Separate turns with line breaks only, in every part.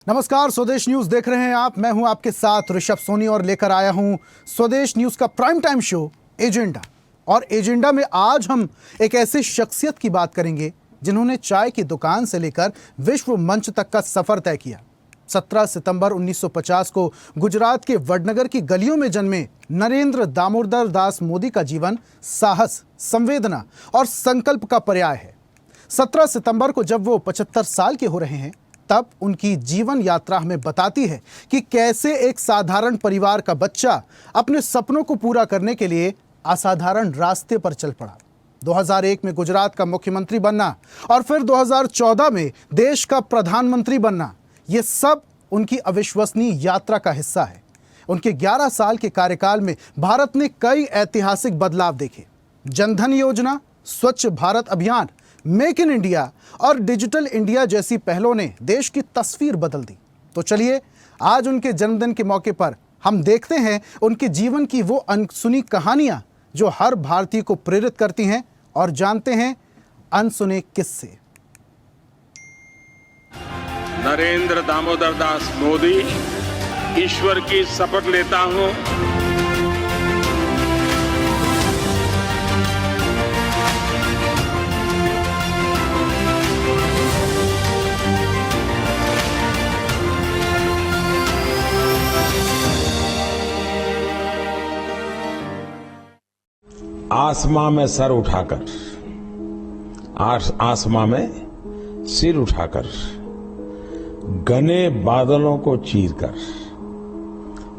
नमस्कार, स्वदेश न्यूज देख रहे हैं आप। मैं हूं आपके साथ ऋषभ सोनी और लेकर आया हूं स्वदेश न्यूज का प्राइम टाइम शो एजेंडा। और एजेंडा में आज हम एक ऐसे शख्सियत की बात करेंगे जिन्होंने चाय की दुकान से लेकर विश्व मंच तक का सफर तय किया। 17 सितंबर 1950 को गुजरात के वडनगर की गलियों में जन्मे नरेंद्र दामोदर दास मोदी का जीवन साहस, संवेदना और संकल्प का पर्याय है। 17 सितंबर को जब वो 75 साल के हो रहे हैं, तब उनकी जीवन यात्रा हमें बताती है कि कैसे एक साधारण परिवार का बच्चा अपने सपनों को पूरा करने के लिए असाधारण रास्ते पर चल पड़ा। 2001 में गुजरात का मुख्यमंत्री बनना और फिर 2014 में देश का प्रधानमंत्री बनना, ये सब उनकी अविश्वसनीय यात्रा का हिस्सा है। उनके 11 साल के कार्यकाल में भारत ने कई ऐतिहासिक बदलाव देखे। जनधन योजना, स्वच्छ भारत अभियान, मेक इन इंडिया और डिजिटल इंडिया जैसी पहलों ने देश की तस्वीर बदल दी। तो चलिए आज उनके जन्मदिन के मौके पर हम देखते हैं उनके जीवन की वो अनसुनी कहानियां जो हर भारतीय को प्रेरित करती हैं और जानते हैं अनसुने किस्से।
नरेंद्र दामोदर दास मोदी, ईश्वर की शपथ लेता हूं
आसमां में सर उठाकर, आसमां में सिर उठाकर, घने बादलों को चीरकर,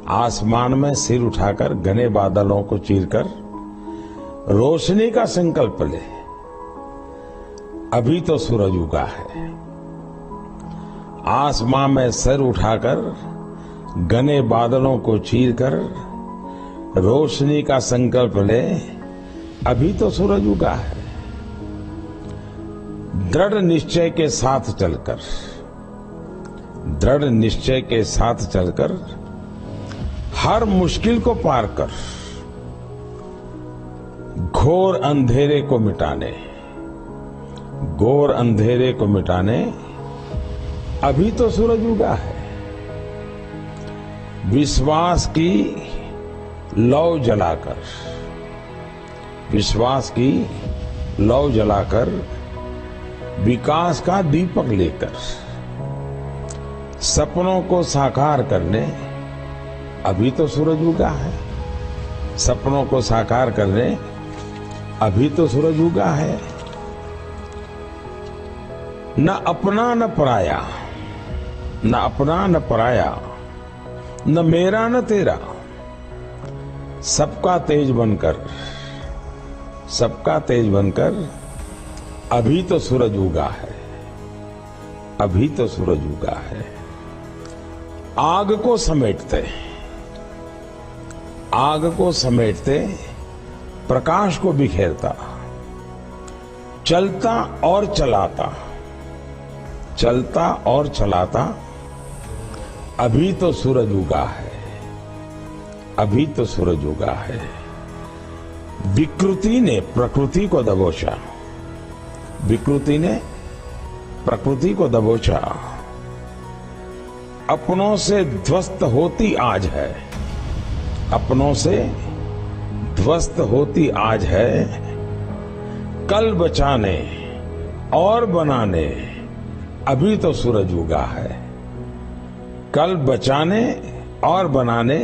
आसमान में सिर उठाकर घने बादलों को चीरकर रोशनी का संकल्प ले, अभी तो सूरज उगा है। आसमां में सिर उठाकर घने बादलों को चीरकर रोशनी का संकल्प ले, अभी तो सूरज उगा है। दृढ़ निश्चय के साथ चलकर, दृढ़ निश्चय के साथ चलकर हर मुश्किल को पार कर घोर अंधेरे को मिटाने, घोर अंधेरे को मिटाने अभी तो सूरज उगा है। विश्वास की लौ जलाकर, विश्वास की लौ जलाकर, विकास का दीपक लेकर सपनों को साकार करने अभी तो सूरज उगा है। सपनों को साकार करने अभी तो सूरज उगा है। न अपना न पराया, न अपना न पराया, न मेरा न तेरा, सबका तेज बनकर, सबका तेज बनकर अभी तो सूरज उगा है, अभी तो सूरज उगा है। आग को समेटते, आग को समेटते प्रकाश को बिखेरता, चलता और चलाता, चलता और चलाता अभी तो सूरज उगा है, अभी तो सूरज उगा है। विकृति ने प्रकृति को दबोचा, विकृति ने प्रकृति को दबोचा, अपनों से ध्वस्त होती आज है, अपनों से ध्वस्त होती आज है। कल बचाने और बनाने अभी तो सूरज उगा है, कल बचाने और बनाने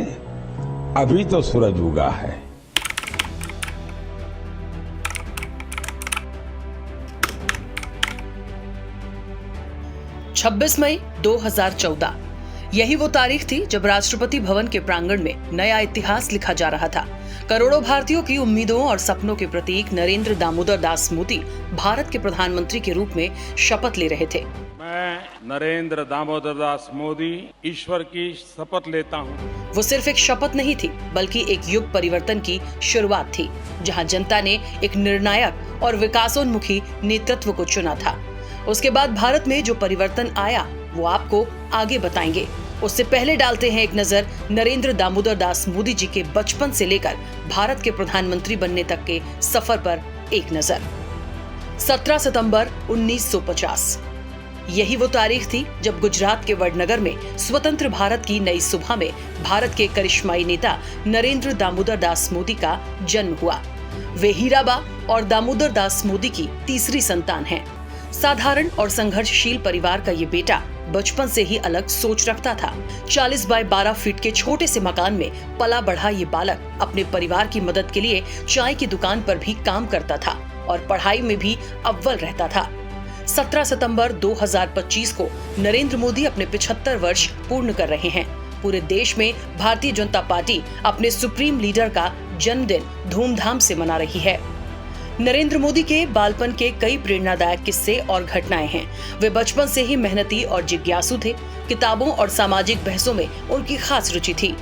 अभी तो सूरज उगा है।
26 मई 2014, यही वो तारीख थी जब राष्ट्रपति भवन के प्रांगण में नया इतिहास लिखा जा रहा था। करोड़ों भारतीयों की उम्मीदों और सपनों के प्रतीक नरेंद्र दामोदर दास मोदी भारत के प्रधानमंत्री के रूप में शपथ ले रहे थे।
मैं नरेंद्र दामोदर दास मोदी, ईश्वर की शपथ लेता हूं।
वो सिर्फ एक शपथ नहीं थी, बल्कि एक युग परिवर्तन की शुरुआत थी, जहां जनता ने एक निर्णायक और विकासोन्मुखी नेतृत्व को चुना था। उसके बाद भारत में जो परिवर्तन आया वो आपको आगे बताएंगे। उससे पहले डालते हैं एक नजर नरेंद्र दामोदर दास मोदी जी के बचपन से लेकर भारत के प्रधानमंत्री बनने तक के सफर पर एक नजर। 17 सितंबर 1950, यही वो तारीख थी जब गुजरात के वडनगर में स्वतंत्र भारत की नई सुबह में भारत के करिश्माई नेता नरेंद्र दामोदर दास मोदी का जन्म हुआ। वे हीराबा और दामोदर दास मोदी की तीसरी संतान हैं। साधारण और संघर्षशील परिवार का ये बेटा बचपन से ही अलग सोच रखता था। 40 बाय 12 फीट के छोटे से मकान में पला बढ़ा ये बालक अपने परिवार की मदद के लिए चाय की दुकान पर भी काम करता था और पढ़ाई में भी अव्वल रहता था। 17 सितंबर 2025 को नरेंद्र मोदी अपने 75 वर्ष पूर्ण कर रहे हैं। पूरे देश में भारतीय जनता पार्टी अपने सुप्रीम लीडर का जन्मदिन धूमधाम से मना रही है। नरेंद्र मोदी के बालपन के कई प्रेरणादायक किस्से और घटनाएं हैं। वे बचपन से ही मेहनती और जिज्ञासु थे। किताबों और सामाजिक बहसों में उनकी खास रुचि थी।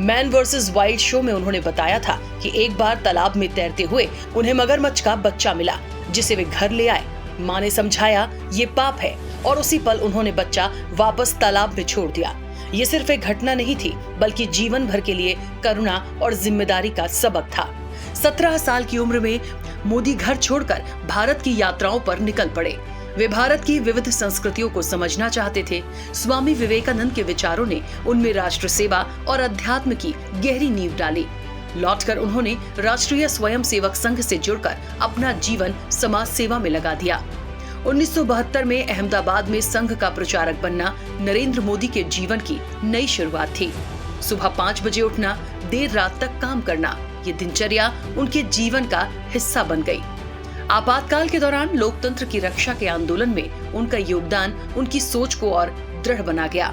मैन वर्सेस वाइल्ड शो में उन्होंने बताया था कि एक बार तालाब में तैरते हुए उन्हें मगरमच्छ का बच्चा मिला, जिसे वे घर ले आए। माँ ने समझाया ये पाप है और उसी पल उन्होंने बच्चा वापस तालाब में छोड़ दिया। ये सिर्फ एक घटना नहीं थी, बल्कि जीवन भर के लिए करुणा और जिम्मेदारी का सबक था। 17 साल की उम्र में मोदी घर छोड़कर भारत की यात्राओं पर निकल पड़े। वे भारत की विविध संस्कृतियों को समझना चाहते थे। स्वामी विवेकानंद के विचारों ने उनमें राष्ट्र सेवा और अध्यात्म की गहरी नींव डाली। लौटकर उन्होंने राष्ट्रीय स्वयंसेवक संघ से जुड़कर अपना जीवन समाज सेवा में लगा दिया। 1972 में अहमदाबाद में संघ का प्रचारक बनना नरेंद्र मोदी के जीवन की नई शुरुआत थी। सुबह 5 बजे उठना, देर रात तक काम करना, ये दिनचर्या उनके जीवन का हिस्सा बन गई। आपातकाल के दौरान लोकतंत्र की रक्षा के आंदोलन में उनका योगदान उनकी सोच को और दृढ़ बना गया।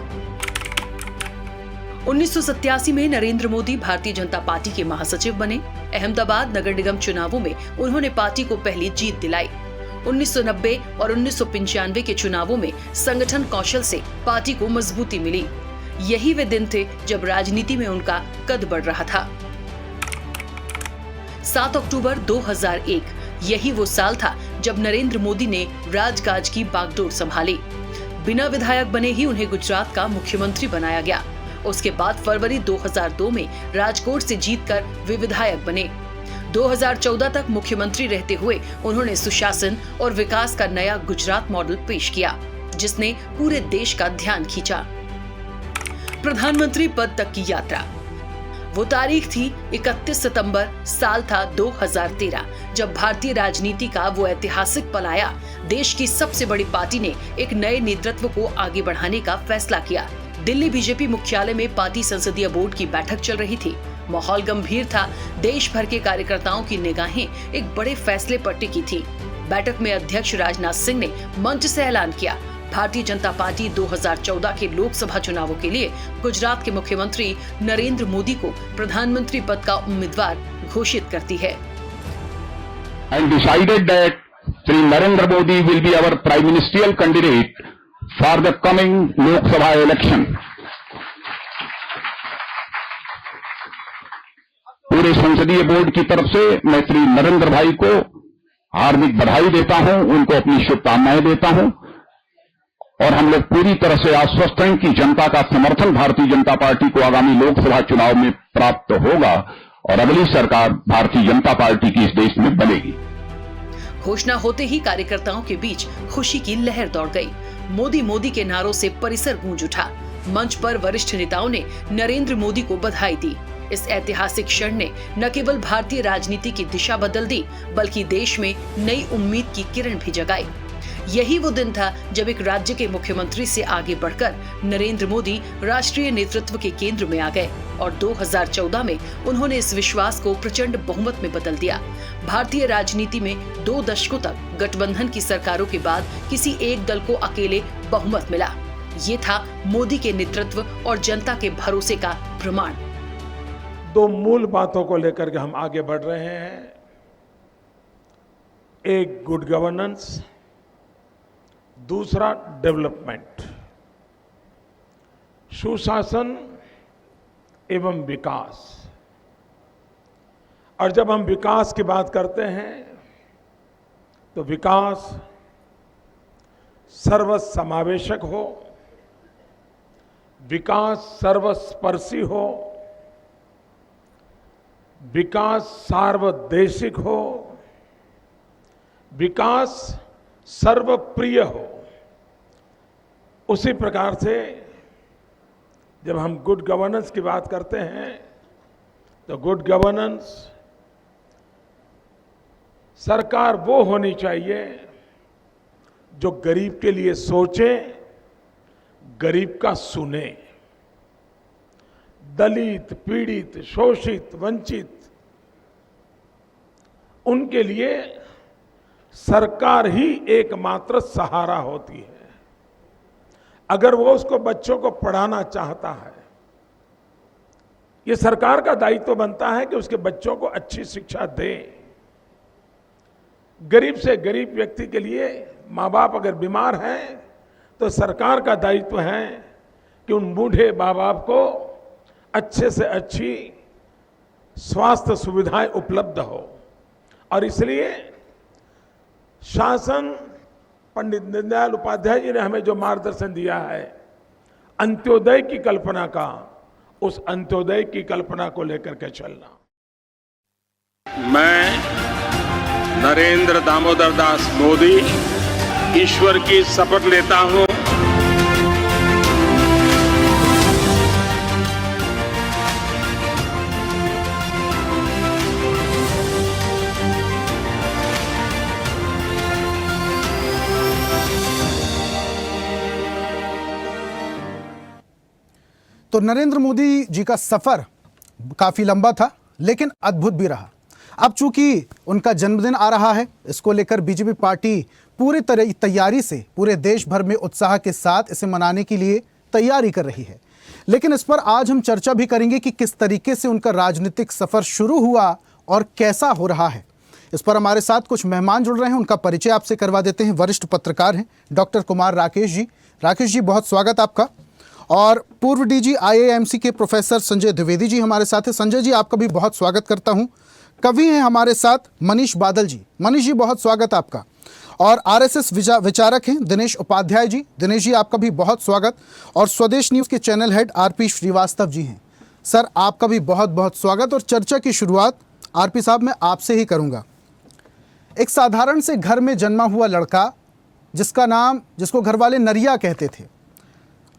1987 में नरेंद्र मोदी भारतीय जनता पार्टी के महासचिव बने। अहमदाबाद नगर निगम चुनावों में उन्होंने पार्टी को पहली जीत दिलाई। 1990 और 1995 के चुनावों में संगठन कौशल से पार्टी को मजबूती मिली। यही वे दिन थे जब राजनीति में उनका कद बढ़ रहा था। 7 अक्टूबर 2001 यही वो साल था जब नरेंद्र मोदी ने राजकाज की बागडोर संभाली। बिना विधायक बने ही उन्हें गुजरात का मुख्यमंत्री बनाया गया। उसके बाद फरवरी 2002 में राजकोट से जीतकर वे विधायक बने। 2014 तक मुख्यमंत्री रहते हुए उन्होंने सुशासन और विकास का नया गुजरात मॉडल पेश किया, जिसने पूरे देश का ध्यान खींचा। प्रधानमंत्री पद तक की यात्रा। वो तारीख थी 31 सितंबर, साल था 2013, जब भारतीय राजनीति का वो ऐतिहासिक पल आया। देश की सबसे बड़ी पार्टी ने एक नए नेतृत्व को आगे बढ़ाने का फैसला किया। दिल्ली बीजेपी मुख्यालय में पार्टी संसदीय बोर्ड की बैठक चल रही थी। माहौल गंभीर था। देश भर के कार्यकर्ताओं की निगाहें एक बड़े फैसले पर टिकी थी। बैठक में अध्यक्ष राजनाथ सिंह ने मंच से ऐलान किया, भारतीय जनता पार्टी 2014 के लोकसभा चुनावों के लिए गुजरात के मुख्यमंत्री नरेंद्र मोदी को प्रधानमंत्री पद का उम्मीदवार घोषित करती है।
And decided that Sri Narendra Modi will be our prime ministerial candidate for the coming Lok Sabha election. पूरे संसदीय बोर्ड की तरफ से मैं श्री नरेंद्र भाई को हार्दिक बधाई देता हूं, उनको अपनी शुभकामनाएं देता हूं और हम लोग पूरी तरह से आश्वस्त हैं कि जनता का समर्थन भारतीय जनता पार्टी को आगामी लोकसभा चुनाव में प्राप्त होगा और अगली सरकार भारतीय जनता पार्टी की इस देश में बनेगी।
घोषणा होते ही कार्यकर्ताओं के बीच खुशी की लहर दौड़ गई। मोदी मोदी के नारों से परिसर गूंज उठा। मंच पर वरिष्ठ नेताओं ने नरेंद्र मोदी को बधाई दी। इस ऐतिहासिक क्षण ने न केवल भारतीय राजनीति की दिशा बदल दी, बल्कि देश में नई उम्मीद की किरण भी जगाई। यही वो दिन था जब एक राज्य के मुख्यमंत्री से आगे बढ़कर नरेंद्र मोदी राष्ट्रीय नेतृत्व के केंद्र में आ गए और 2014 में उन्होंने इस विश्वास को प्रचंड बहुमत में बदल दिया। भारतीय राजनीति में 2 दशकों तक गठबंधन की सरकारों के बाद किसी एक दल को अकेले बहुमत मिला। ये था मोदी के नेतृत्व और जनता के भरोसे का प्रमाण।
2 मूल बातों को लेकर के हम आगे बढ़ रहे हैं। एक गुड गवर्नेंस, दूसरा डेवलपमेंट, सुशासन एवं विकास। और जब हम विकास की बात करते हैं तो विकास सर्वसमावेशक हो, विकास सर्वस्पर्शी हो, विकास सार्वदेशिक हो, विकास सर्वप्रिय हो उसी प्रकार से जब हम गुड गवर्नेंस की बात करते हैं तो गुड गवर्नेंस सरकार वो होनी चाहिए जो गरीब के लिए सोचे, गरीब का सुने। दलित, पीड़ित, शोषित, वंचित उनके लिए सरकार ही एकमात्र सहारा होती है। अगर वो उसको बच्चों को पढ़ाना चाहता है, ये सरकार का दायित्व बनता है कि उसके बच्चों को अच्छी शिक्षा दे। गरीब से गरीब व्यक्ति के लिए माँ बाप अगर बीमार हैं तो सरकार का दायित्व है कि उन बूढ़े माँ बाप को अच्छे से अच्छी स्वास्थ्य सुविधाएं उपलब्ध हो। और इसलिए शासन पंडित दीनदयाल उपाध्याय जी ने हमें जो मार्गदर्शन दिया है अंत्योदय की कल्पना का, उस अंत्योदय की कल्पना को लेकर के चलना।
मैं नरेंद्र दामोदर दास मोदी ईश्वर की शपथ लेता हूं
तो नरेंद्र मोदी जी का सफर काफी लंबा था लेकिन अद्भुत भी रहा। अब चूंकि उनका जन्मदिन आ रहा है, इसको लेकर बीजेपी पार्टी पूरी तरह तैयारी से पूरे देश भर में उत्साह के साथ इसे मनाने के लिए तैयारी कर रही है। लेकिन इस पर आज हम चर्चा भी करेंगे कि किस तरीके से उनका राजनीतिक सफर शुरू हुआ और कैसा हो रहा है। इस पर हमारे साथ कुछ मेहमान जुड़ रहे हैं, उनका परिचय आपसे करवा देते हैं। वरिष्ठ पत्रकार हैं डॉक्टर कुमार राकेश जी। राकेश जी, बहुत स्वागत आपका। और पूर्व डीजी आईआईएमसी के प्रोफेसर संजय द्विवेदी जी हमारे साथ हैं। संजय जी, आपका भी बहुत स्वागत करता हूं। कवि हैं हमारे साथ मनीष बादल जी। मनीष जी, बहुत स्वागत आपका। और आरएसएस विचारक हैं दिनेश उपाध्याय जी। दिनेश जी, आपका भी बहुत स्वागत। और स्वदेश न्यूज़ के channel head RP Srivastava ji हैं। सर, आपका भी बहुत बहुत स्वागत। और चर्चा की शुरुआत आरपी साहब मैं आपसे ही करूंगा। एक साधारण से घर में जन्मा हुआ लड़का जिसको घर वाले नरिया कहते थे,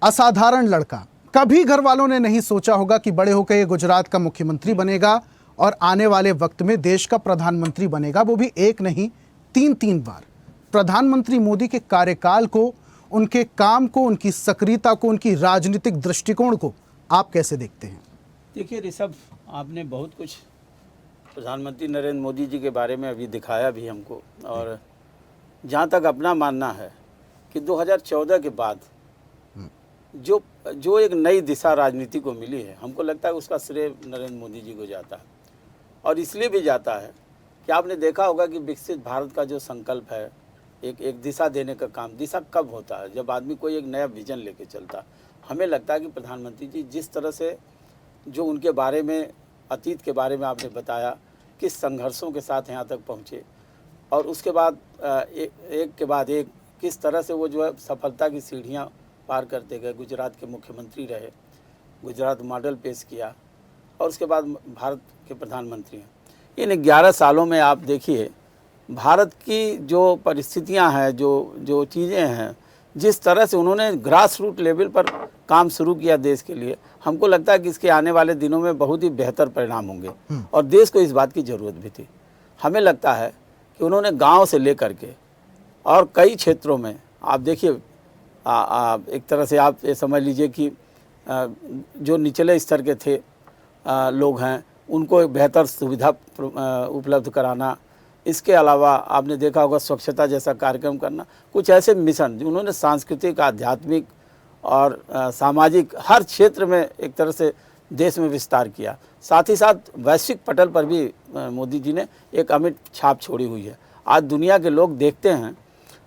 असाधारण लड़का। कभी घर वालों ने नहीं सोचा होगा कि बड़े होकर ये गुजरात का मुख्यमंत्री बनेगा और आने वाले वक्त में देश का प्रधानमंत्री बनेगा, वो भी एक नहीं 3 बार। प्रधानमंत्री मोदी के कार्यकाल को, उनके काम को, उनकी सक्रियता को, उनकी राजनीतिक दृष्टिकोण को आप कैसे देखते हैं?
देखिए ऋषभ, आपने बहुत कुछ प्रधानमंत्री नरेंद्र मोदी जी के बारे में अभी दिखाया भी हमको। और जहाँ तक अपना मानना है कि 2014 के बाद जो एक नई दिशा राजनीति को मिली है, हमको लगता है उसका श्रेय नरेंद्र मोदी जी को जाता है। और इसलिए भी जाता है कि आपने देखा होगा कि विकसित भारत का जो संकल्प है, एक दिशा देने का काम, दिशा कब होता है? जब आदमी कोई एक नया विजन लेके चलता है। हमें लगता है कि प्रधानमंत्री जी जिस तरह से जो उनके बारे में, अतीत के बारे में आपने बताया, किस संघर्षों के साथ यहाँ तक पहुँचे, और उसके बाद एक के बाद एक किस तरह से वो जो है सफलता की सीढ़ियाँ पार करते गए। गुजरात के मुख्यमंत्री रहे, गुजरात मॉडल पेश किया, और उसके बाद भारत के प्रधानमंत्री हैं। इन 11 सालों में आप देखिए भारत की जो परिस्थितियां हैं, जो चीज़ें हैं, जिस तरह से उन्होंने ग्रास रूट लेवल पर काम शुरू किया देश के लिए, हमको लगता है कि इसके आने वाले दिनों में बहुत ही बेहतर परिणाम होंगे। और देश को इस बात की ज़रूरत भी थी। हमें लगता है कि उन्होंने गाँव से लेकर के और कई क्षेत्रों में, आप देखिए एक तरह से आप ये समझ लीजिए कि जो निचले स्तर के थे लोग हैं, उनको एक बेहतर सुविधा उपलब्ध कराना। इसके अलावा आपने देखा होगा स्वच्छता जैसा कार्यक्रम करना। कुछ ऐसे मिशन जो उन्होंने सांस्कृतिक, आध्यात्मिक और सामाजिक हर क्षेत्र में एक तरह से देश में विस्तार किया। साथ ही साथ वैश्विक पटल पर भी मोदी जी ने एक अमिट छाप छोड़ी हुई है। आज दुनिया के लोग देखते हैं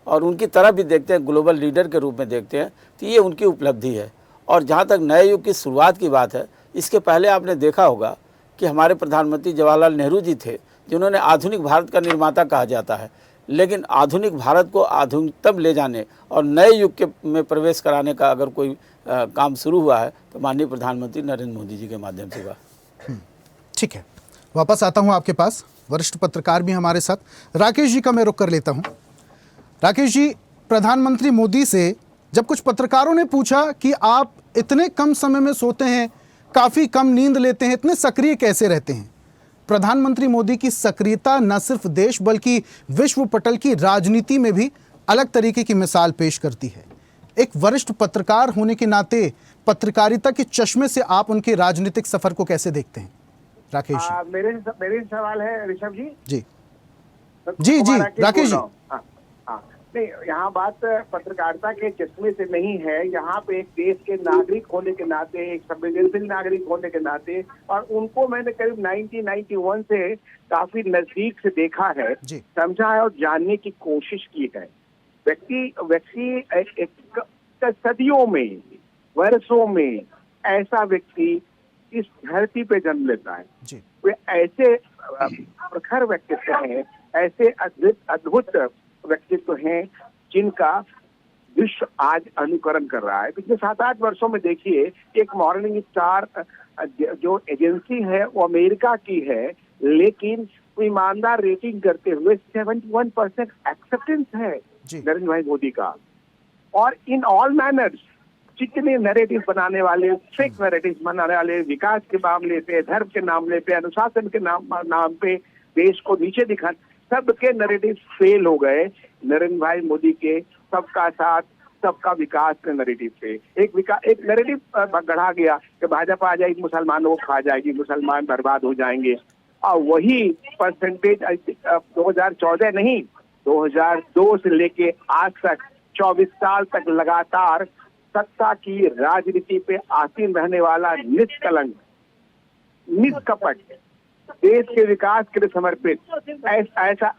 और उनकी तरफ भी देखते हैं, ग्लोबल लीडर के रूप में देखते हैं, तो ये उनकी उपलब्धि है। और जहाँ तक नए युग की शुरुआत की बात है, इसके पहले आपने देखा होगा कि हमारे प्रधानमंत्री जवाहरलाल नेहरू जी थे, जिन्होंने आधुनिक भारत का निर्माता कहा जाता है। लेकिन आधुनिक भारत को आधुनिकतम ले जाने और नए युग में प्रवेश कराने का अगर कोई काम शुरू हुआ है तो माननीय प्रधानमंत्री नरेंद्र मोदी जी के माध्यम से हुआ।
ठीक है, वापस आता हूँ आपके पास। वरिष्ठ पत्रकार भी हमारे साथ। राकेश जी का मैं रुख कर लेता हूँ। राकेश जी, प्रधानमंत्री मोदी से जब कुछ पत्रकारों ने पूछा कि आप इतने कम समय में सोते हैं, काफी कम नींद लेते हैं, इतने सक्रिय कैसे रहते हैं, प्रधानमंत्री मोदी की सक्रियता न सिर्फ देश बल्कि विश्व पटल की राजनीति में भी अलग तरीके की मिसाल पेश करती है। एक वरिष्ठ पत्रकार होने के नाते पत्रकारिता के चश्मे से आप उनके राजनीतिक सफर को कैसे देखते हैं? राकेश जी।
मेरे सवाल है ऋषभ जी।
जी जी जी राकेश जी।
नहीं, यहाँ बात पत्रकारिता के चश्मे से नहीं है। यहाँ पे एक देश के नागरिक होने के नाते, एक संवेदनशील नागरिक होने के नाते, और उनको मैंने करीब 1991 से काफी नजदीक से देखा है, समझा है और जानने की कोशिश की है। व्यक्ति सदियों में, वर्षों में ऐसा व्यक्ति इस धरती पे जन्म लेता है। वे ऐसे प्रखर व्यक्तित्व हैं, ऐसे अद्भुत व्यक्तित्व हैं जिनका विश्व आज अनुकरण कर रहा है। पिछले 7-8 वर्षों में देखिए, एक मॉर्निंग स्टार जो एजेंसी है वो अमेरिका की है, लेकिन ईमानदार रेटिंग करते हुए 71% एक्सेप्टेंस है नरेंद्र भाई मोदी का। और इन ऑल मैनर्स जितने नैरेटिव बनाने वाले, फेक नैरेटिव बनाने वाले, विकास के मामले पे, धर्म के मामले पे, अनुशासन के नाम पे देश को नीचे दिखा, सबके नैरेटिव फेल हो गए नरेंद्र भाई मोदी के सबका साथ सबका विकास के नैरेटिव पे। एक नैरेटिव गढ़ा गया कि भाजपा आ जाएगी, मुसलमानों को खा जाएगी, मुसलमान बर्बाद हो जाएंगे, और वही परसेंटेज 2014 नहीं, 2002 से लेके आज तक 24 साल तक लगातार सत्ता की राजनीति पे आसीन रहने वाला निष्कलंक, निष्कपट, देश के विकास के लिए समर्पित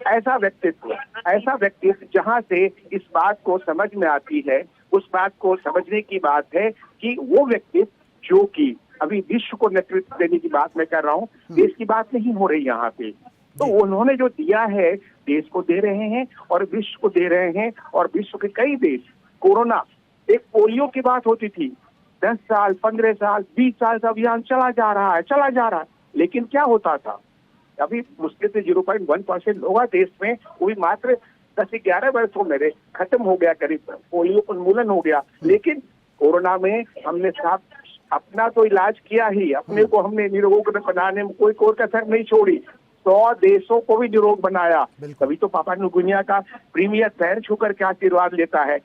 ऐसा व्यक्तित्व जहां से इस बात को समझ में आती है, उस बात को समझने की बात है कि वो व्यक्तित्व जो कि अभी विश्व को नेतृत्व देने की बात मैं कर रहा हूँ, देश की बात नहीं हो रही यहाँ पे। तो उन्होंने जो दिया है देश को दे रहे हैं और विश्व को दे रहे हैं, और विश्व के कई देश, कोरोना, एक पोलियो की बात होती थी, 10 साल, 15 साल, 20 साल का अभियान चला जा रहा है, लेकिन क्या होता था? अभी मुश्किल से 0.1% होगा देश में, वो भी मात्र 10-11 वर्षों में खत्म हो गया, करीब पोलियो उन्मूलन हो गया। लेकिन कोरोना में हमने साफ अपना तो इलाज किया ही, अपने को हमने निरोग बनाने में कोई कसर नहीं छोड़ी, 100 देशों को भी निरोग बनाया। तभी तो पापा नुगुनिया का प्रीमियर पैर छूकर के आशीर्वाद लेता है,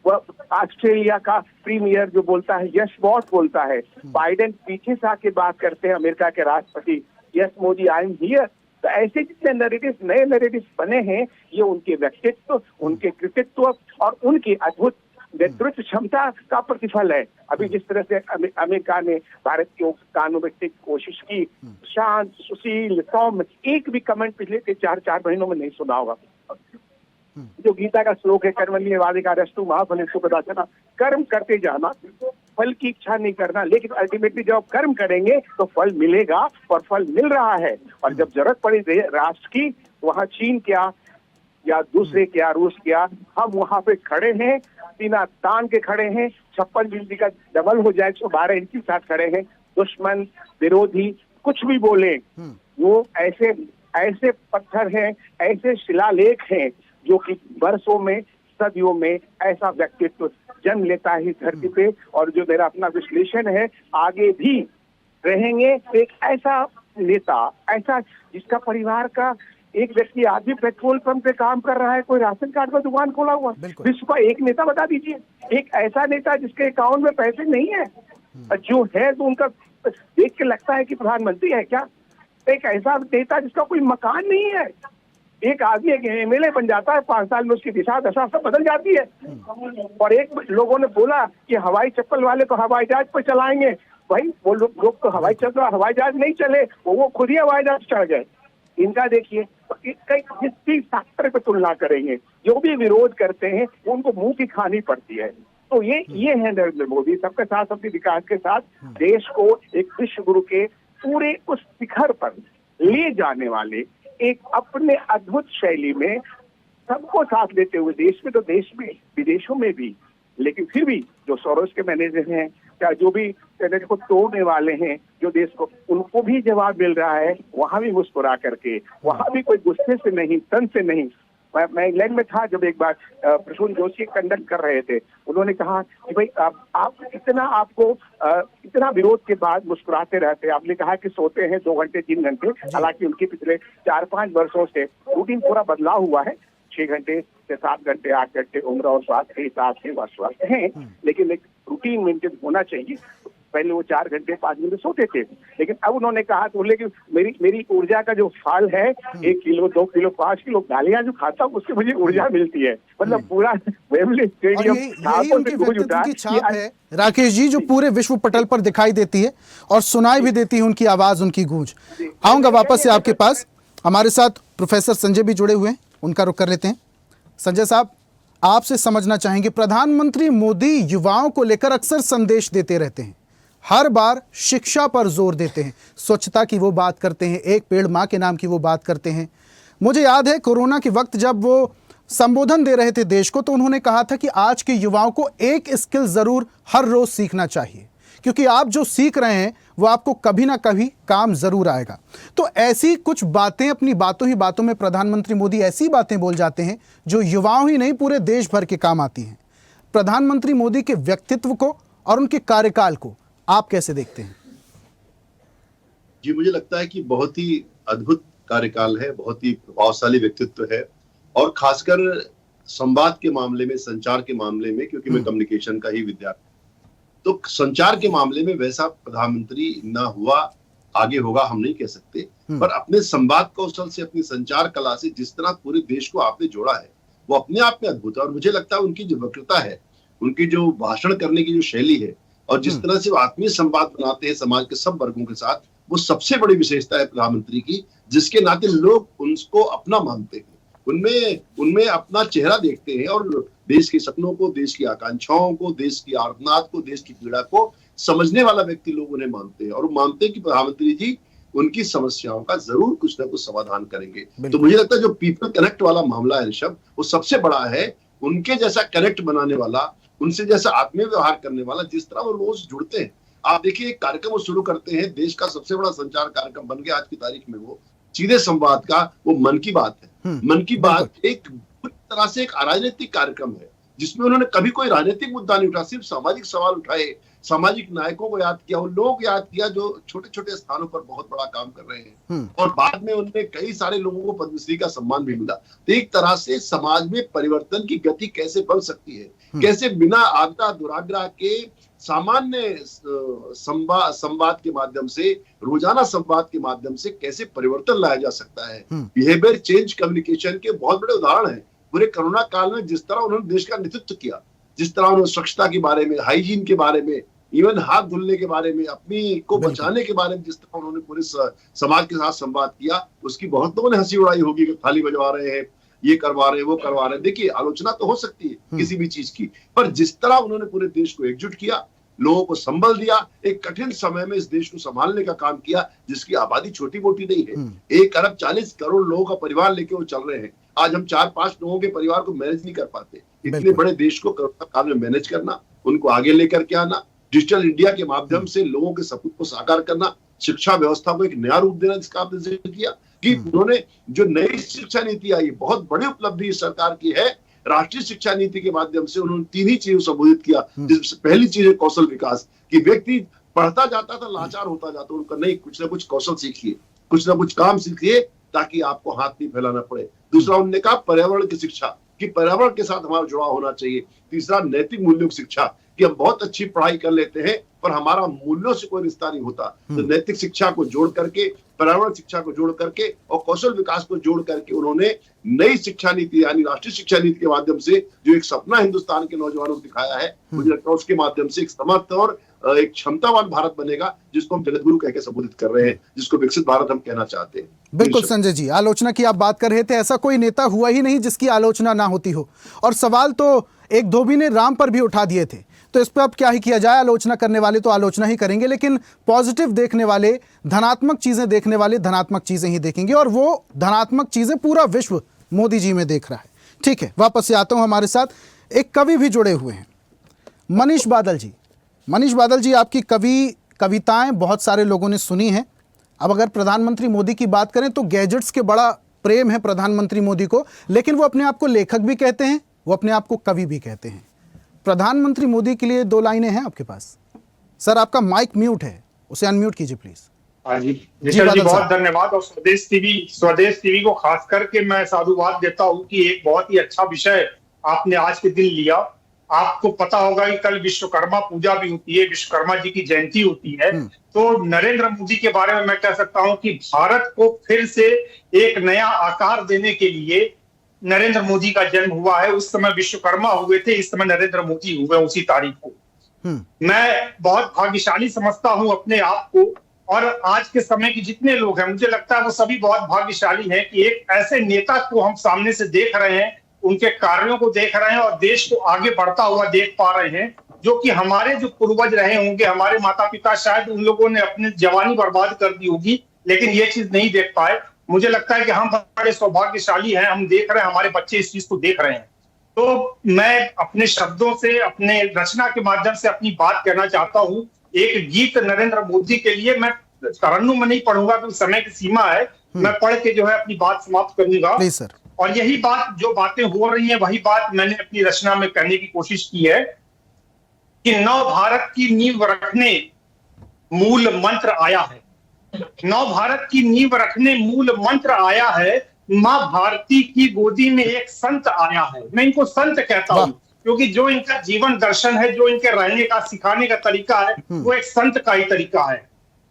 वह ऑस्ट्रेलिया का प्रीमियर जो बोलता है, यस बॉस बोलता है, बाइडेन पीछे से आके बात करते हैं, अमेरिका के राष्ट्रपति, yes Modi I am here. तो ऐसे जितने नैरेटिव, नए नैरेटिव बने हैं, ये उनके व्यक्तित्व, उनके कृतित्व और उनकी अद्भुत नेतृत्व क्षमता का प्रतिफल है। अभी जिस तरह से अमेरिका ने भारत के कानून में कोशिश की, शांत, सुशील, सौम्य, एक भी कमेंट पिछले 4 महीनों में नहीं सुना होगा। जो गीता का श्लोक है, कर्मण्येवाधिकारस्तु मा फलेषु कदाचन, कर्म करते जाना, फल की इच्छा नहीं करना, लेकिन अल्टीमेटली जब आप कर्म करेंगे तो फल मिलेगा, और फल मिल रहा है। और जब जरूरत पड़ी राष्ट्र की, वहाँ चीन क्या या दूसरे क्या, रूस क्या, हम वहाँ पे खड़े हैं, सीना तान के खड़े हैं, 56 इंच का डबल हो जाए 112 इंच के साथ खड़े हैं। दुश्मन, विरोधी कुछ भी बोले, वो ऐसे पत्थर हैं, ऐसे शिलालेख हैं जो कि वर्षों में, सदियों में ऐसा व्यक्तित्व जन्म लेता है इस धरती पे। और जो मेरा अपना विश्लेषण है, आगे भी रहेंगे एक ऐसा नेता, ऐसा जिसका परिवार का एक व्यक्ति आदमी पेट्रोल पंप पे काम कर रहा है, कोई राशन कार्ड का दुकान खोला हुआ, विश्व का एक नेता बता दीजिए, एक ऐसा नेता जिसके अकाउंट में पैसे नहीं है, जो है तो उनका देख के लगता है कि प्रधानमंत्री है क्या। एक ऐसा नेता जिसका कोई मकान नहीं है, एक आदमी एक एमएलए बन जाता है, 5 साल में उसकी दिशा दशा सब बदल जाती है। और एक लोगों ने बोला कि हवाई चप्पल वाले को हवाई जहाज पर चलाएंगे, भाई वो लोग तो हवाई जहाज नहीं चले, वो खुद ही हवाई जहाज चढ़ गए। इनका देखिए, जिस भी फैक्टर पे तुलना करेंगे, जो भी विरोध करते हैं उनको मुंह की खानी पड़ती है। तो ये है नरेंद्र मोदी, सबके साथ, सबके विकास के साथ देश को एक विश्व गुरु के पूरे उस शिखर पर ले जाने वाले, एक अपने अद्भुत शैली में सबको साथ लेते हुए, देश में तो देश में, विदेशों में भी, लेकिन फिर भी जो सोरोस के मैनेजर हैं, या जो भी देश को तोड़ने वाले हैं, जो देश को, उनको भी जवाब मिल रहा है, वहां भी मुस्कुरा करके, वहां भी कोई गुस्से से नहीं, तन से नहीं, मैं इंग्लैंड में था जब एक बार प्रसून जोशी कंडक्ट कर रहे थे, उन्होंने कहा कि भाई आप इतना विरोध के बाद मुस्कुराते रहते हैं। आपने कहा कि सोते हैं 2 घंटे 3 घंटे, हालांकि उनके पिछले 4-5 वर्षों से रूटीन पूरा बदलाव हुआ है। 6 घंटे से 7 घंटे 8 घंटे उम्र और स्वास्थ्य के हिसाब से वह स्वस्थ हैं, लेकिन एक रूटीन मेंटेन होना चाहिए। पहले वो 4 घंटे 5 घंटे सोते थे, लेकिन अब उन्होंने कहा तो बोले कि मेरी ऊर्जा का जो फल है 1 किलो 2 किलो 5 किलो गालियां जो खाता हूँ उससे मुझे ऊर्जा मिलती है। मतलब पूरा वेम्बली स्टेडियम
यही उनकी व्यक्तित्व की छाप है राकेश जी, जो पूरे विश्व पटल पर दिखाई देती है और सुनाई भी देती है उनकी आवाज, उनकी गूंज। आऊंगा वापस से आपके पास। हमारे साथ प्रोफेसर संजय भी जुड़े हुए हैं, उनका रुख कर लेते हैं। संजय साहब, आपसे समझना चाहेंगे, प्रधानमंत्री मोदी युवाओं को लेकर अक्सर संदेश देते रहते हैं, हर बार शिक्षा पर जोर देते हैं, स्वच्छता की वो बात करते हैं, एक पेड़ माँ के नाम की वो बात करते हैं। मुझे याद है कोरोना के वक्त जब वो संबोधन दे रहे थे देश को, तो उन्होंने कहा था कि आज के युवाओं को एक स्किल जरूर हर रोज सीखना चाहिए, क्योंकि आप जो सीख रहे हैं वो आपको कभी ना कभी काम जरूर आएगा। तो ऐसी कुछ बातें, अपनी बातों ही बातों में प्रधानमंत्री मोदी ऐसी बातें बोल जाते हैं जो युवाओं ही नहीं पूरे देश भर के काम आती हैं। प्रधानमंत्री मोदी के व्यक्तित्व को और उनके कार्यकाल को आप कैसे देखते हैं?
जी, मुझे लगता है कि बहुत ही अद्भुत कार्यकाल है, बहुत ही प्रभावशाली व्यक्तित्व है, और खासकर संवाद के मामले में, संचार के मामले में, क्योंकि मैं कम्युनिकेशन का ही विद्यार्थी, तो संचार के मामले में वैसा प्रधानमंत्री ना हुआ, आगे होगा हम नहीं कह सकते, पर अपने संवाद कौशल से, अपनी संचार कला से जिस तरह पूरे देश को आपने जोड़ा है वो अपने आप में अद्भुत है। और मुझे लगता है उनकी जो वक्रता है, उनकी जो भाषण करने की जो शैली है, और जिस तरह से वो आत्मीय संवाद बनाते हैं समाज के सब वर्गों के साथ, वो सबसे बड़ी विशेषता है प्रधानमंत्री की, जिसके नाते लोग उनको अपना मानते हैं, उनमें अपना चेहरा देखते हैं, और देश के सपनों को, देश की आकांक्षाओं को, देश की आर्तनाद को, देश की पीड़ा को समझने वाला व्यक्ति लोग उन्हें मानते हैं, और वो मानते हैं कि प्रधानमंत्री जी उनकी समस्याओं का जरूर कुछ ना कुछ समाधान करेंगे। तो मुझे लगता है जो पीपल कनेक्ट वाला मामला है ऋषभ, वो सबसे बड़ा है। उनके जैसा कनेक्ट बनाने वाला, उनसे जैसा आत्मीय व्यवहार करने वाला, जिस तरह वो रोज जुड़ते हैं। आप देखिए, एक कार्यक्रम वो शुरू करते हैं, देश का सबसे बड़ा संचार कार्यक्रम बन गया आज की तारीख में, वो सीधे संवाद का, वो मन की बात है। मन की बात एक तरह से एक अराजनीतिक कार्यक्रम है, जिसमें उन्होंने कभी कोई राजनीतिक मुद्दा नहीं उठाया, सिर्फ सामाजिक सवाल उठाए, सामाजिक नायकों को याद किया, उन लोगों को याद किया जो छोटे छोटे स्थानों पर बहुत बड़ा काम कर रहे हैं, और बाद में उनमें कई सारे लोगों को पद्मश्री का सम्मान भी मिला। तो एक तरह से समाज में परिवर्तन की गति कैसे बढ़ सकती है, कैसे बिना आग्रह दुराग्रह के सामान्य संवाद के माध्यम से, रोजाना संवाद के माध्यम से कैसे परिवर्तन लाया जा सकता है। बिहेवियर चेंज कम्युनिकेशन के बहुत बड़े उदाहरण हैं। पूरे कोरोना काल में जिस तरह उन्होंने देश का नेतृत्व किया, जिस तरह उन्होंने स्वच्छता के बारे में, हाइजीन के बारे में, इवन हाथ धुलने के बारे में, अपनी को बचाने के बारे में जिस तरह उन्होंने पूरे समाज के साथ संवाद किया, उसकी बहुत लोगों ने हंसी उड़ाई होगी कि थाली बजवा रहे हैं, ये करवा रहे हैं, वो करवा रहे हैं। देखिए, आलोचना तो हो सकती है किसी भी चीज की, पर जिस तरह उन्होंने पूरे देश को एकजुट किया, लोगों को संबल दिया, एक कठिन समय में इस देश को संभालने का काम किया, जिसकी आबादी छोटी मोटी नहीं है। 1 अरब 40 करोड़ लोगों का परिवार लेके वो चल रहे हैं। आज हम 4-5 लोगों के परिवार को मैनेज नहीं कर पाते। इतने बड़े देश को कोरोना काल में मैनेज करना, उनको आगे लेकर के आना, डिजिटल इंडिया के माध्यम से लोगों के सपनों को साकार करना, शिक्षा व्यवस्था को एक नया रूप देना, जिसका आपने जिक्र किया कि उन्होंने जो नई शिक्षा नीति आई, बहुत बड़ी उपलब्धि इस सरकार की है। राष्ट्रीय शिक्षा नीति के माध्यम से उन्होंने 3 ही चीजों संबोधित किया, जिसमें पहली चीज है कौशल विकास, कि व्यक्ति पढ़ता जाता था, लाचार होता जाता, उनका नहीं, कुछ ना कुछ कौशल सीखिए, कुछ ना कुछ काम सीखिए, ताकि आपको हाथ नहीं फैलाना पड़े। दूसरा, उन्होंने कहा पर्यावरण की शिक्षा, कि पर्यावरण के साथ हमारा जुड़ाव होना चाहिए। तीसरा, नैतिक मूल्यों की शिक्षा, कि हम बहुत अच्छी पढ़ाई कर लेते हैं पर हमारा मूल्यों से कोई रिश्ता नहीं होता। तो नैतिक शिक्षा को जोड़ करके, पर्यावरण शिक्षा को जोड़ करके और कौशल विकास को जोड़ करके उन्होंने नई शिक्षा नीति यानी राष्ट्रीय शिक्षा नीति के माध्यम से जो एक सपना हिंदुस्तान के नौजवानों को दिखाया है, मुझे लगता है उसके माध्यम से एक समर्थ और एक क्षमतावान भारत बनेगा, जिसको हम जगतगुरु कहकर संबोधित कर रहे हैं, जिसको विकसित भारत हम कहना चाहते हैं।
बिल्कुल संजय जी, आलोचना की आप बात कर रहे थे, ऐसा कोई नेता हुआ ही नहीं जिसकी आलोचना ना होती हो, और सवाल तो एक धोबी ने राम पर भी उठा दिए थे। तो इस पर अब क्या ही किया जाए, आलोचना करने वाले तो आलोचना ही करेंगे, लेकिन पॉजिटिव देखने वाले, धनात्मक चीजें देखने वाले धनात्मक चीजें ही देखेंगे, और वो धनात्मक चीजें पूरा विश्व मोदी जी में देख रहा है। ठीक है, वापस से आता हूं, हमारे साथ एक कवि भी जुड़े हुए हैं, मनीष बादल जी। मनीष बादल जी, आपकी कविताएं बहुत सारे लोगों ने सुनी हैं। अब अगर प्रधानमंत्री मोदी की बात करें तो गैजेट्स के बड़ा प्रेम है प्रधानमंत्री मोदी को, लेकिन वो अपने आप को लेखक भी कहते हैं, वो अपने आप को कवि भी कहते हैं। प्रधानमंत्री मोदी के लिए 2 लाइनें हैं आपके पास। सर आपका माइक म्यूट है, उसे अनम्यूट कीजिए प्लीज।
हाँ जी निशल जी, बहुत धन्यवाद। और स्वदेश टीवी को खास करके मैं साधुवाद देता हूँ कि एक बहुत ही अच्छा विषय आपने आज के दिन लिया। आपको पता होगा कि कल विश्वकर्मा पूजा भी होती है, विश्वकर्मा जी की जयंती होती है। तो नरेंद्र मोदी के बारे में मैं कह सकता हूं कि भारत को फिर से एक नया आकार देने के लिए नरेंद्र मोदी का जन्म हुआ है। उस समय विश्वकर्मा हुए थे, इस समय नरेंद्र मोदी हुए उसी तारीख को। मैं बहुत भाग्यशाली समझता हूं अपने आप को, और आज के समय के जितने लोग हैं मुझे लगता है वो सभी बहुत भाग्यशाली हैं कि एक ऐसे नेता को हम सामने से देख रहे हैं, उनके कार्यों को देख रहे हैं और देश को आगे बढ़ता हुआ देख पा रहे हैं। जो कि हमारे जो पूर्वज रहे होंगे, हमारे माता पिता, शायद उन लोगों ने अपनी जवानी बर्बाद कर दी होगी, लेकिन ये चीज नहीं देख पाए। मुझे लगता है कि हम बड़े सौभाग्यशाली हैं, हम देख रहे हैं, हमारे बच्चे इस चीज को देख रहे हैं। तो मैं अपने शब्दों से, अपने रचना के माध्यम से अपनी बात कहना चाहता हूँ। एक गीत नरेंद्र मोदी के लिए मैं तरन्नुम में नहीं पढ़ूंगा क्योंकि समय की सीमा है, मैं पढ़ के जो है अपनी बात समाप्त करूंगा।
Please sir.
और यही बात, जो बातें हो रही हैं, वही बात मैंने अपनी रचना में कहने की कोशिश की है कि नव भारत की नींव रखने मूल मंत्र आया है। नव भारत की नींव रखने मूल मंत्र आया है। माँ भारती की गोदी में एक संत आया है। मैं इनको संत कहता हूँ क्योंकि जो इनका जीवन दर्शन है, जो इनके रहने का, सिखाने का तरीका है, वो एक संत का ही तरीका है।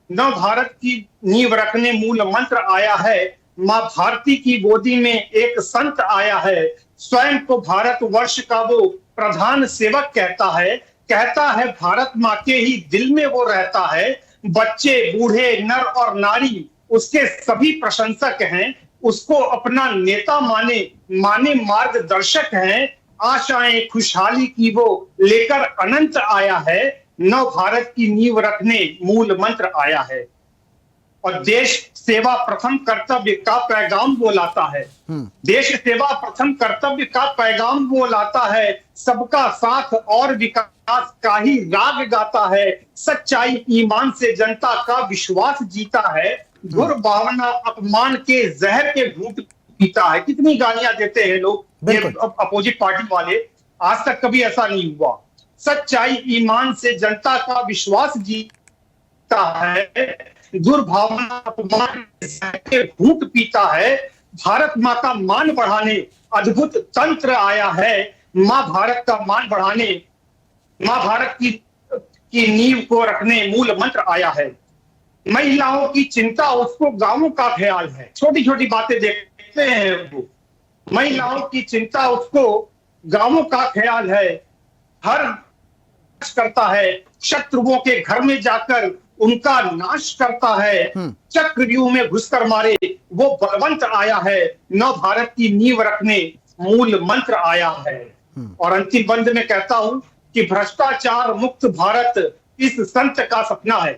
नव भारत की नींव रखने मूल मंत्र आया है। माँ भारती की गोदी में एक संत आया है। स्वयं को भारत वर्ष का वो प्रधान सेवक कहता है भारत माँ के ही दिल में वो रहता है। बच्चे, बूढ़े, नर और नारी उसके सभी प्रशंसक हैं। उसको अपना नेता माने मार्गदर्शक हैं। आशाएं खुशहाली की वो लेकर अनंत आया है। नव भारत की नींव रखने मूल मंत्र आया है। और देश सेवा प्रथम कर्तव्य का पैगाम वो लाता है। देश सेवा प्रथम कर्तव्य का पैगाम वो लाता है। सबका साथ और विकास का ही राग गाता है। सच्चाई ईमान से जनता का विश्वास जीता है। दुर्भावना अपमान के जहर के घूंट पीता है। कितनी गालियां देते हैं लोग ये अपोजिट पार्टी वाले, आज तक कभी ऐसा नहीं हुआ। सच्चाई ईमान से जनता का विश्वास जीता है। दुर्भावना अपमान के घूंट पीता है। भारत माँ का मान बढ़ाने अद्भुत तंत्र आया है। माँ भारत का मान बढ़ाने, माँ भारत की नींव को रखने मूल मंत्र आया है। महिलाओं की चिंता उसको गांवों का ख्याल है। छोटी छोटी बातें देखते हैं वो। महिलाओं की चिंता उसको गांवों का ख्याल है। हर करता है, शत्रुओं के घर में जाकर उनका नाश करता है। चक्रव्यूह में घुसकर मारे वो बलवंत आया है। नव भारत की नींव रखने मूल मंत्र आया है। और अंतिम बंद में कहता हूं कि भ्रष्टाचार मुक्त भारत इस संत का सपना है।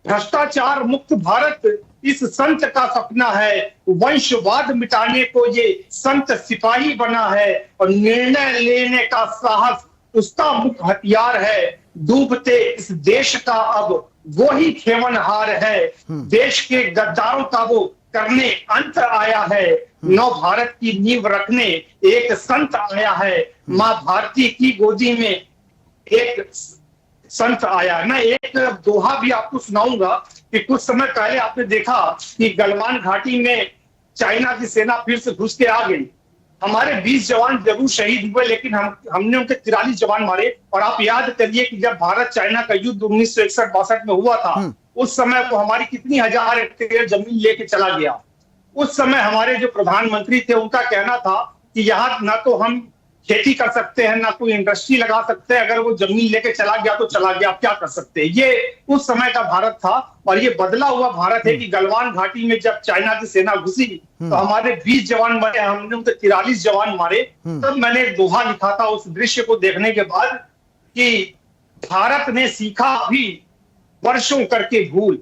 भ्रष्टाचार मुक्त भारत इस संत का सपना है। वंशवाद मिटाने को ये संत सिपाही बना है। और निर्णय लेने का साहस उसका मुख्य हथियार है। डूबते इस देश का अब वो ही खेवनहार है। देश के गद्दारों का वो करने अंत आया है। नव भारत की नींव रखने एक संत आया है। माँ भारती की गोदी में एक संत आया है। मैं एक दोहा भी आपको सुनाऊंगा कि कुछ समय पहले आपने देखा कि गलवान घाटी में चाइना की सेना फिर से घुस के आ गई। हमारे 20 जवान जरूर शहीद हुए, लेकिन हमने उनके 43 जवान मारे। और आप याद करिए कि जब भारत चाइना का युद्ध 1961-62 में हुआ था, उस समय वो हमारी कितनी हजार हेक्टेयर जमीन लेके चला गया। उस समय हमारे जो प्रधानमंत्री थे, उनका कहना था कि यहाँ ना तो हम खेती कर सकते हैं, ना कोई इंडस्ट्री लगा सकते हैं। अगर वो जमीन लेके चला गया तो चला गया, आप क्या कर सकते हैं। ये उस समय का भारत था। और ये बदला हुआ भारत है कि गलवान घाटी में जब चाइना की सेना घुसी तो हमारे 20 जवान मरे, हमने उनके 43 जवान मारे। तब मैंने एक दोहा लिखा था उस दृश्य को देखने के बाद कि भारत ने सीखा अभी वर्षों करके भूल।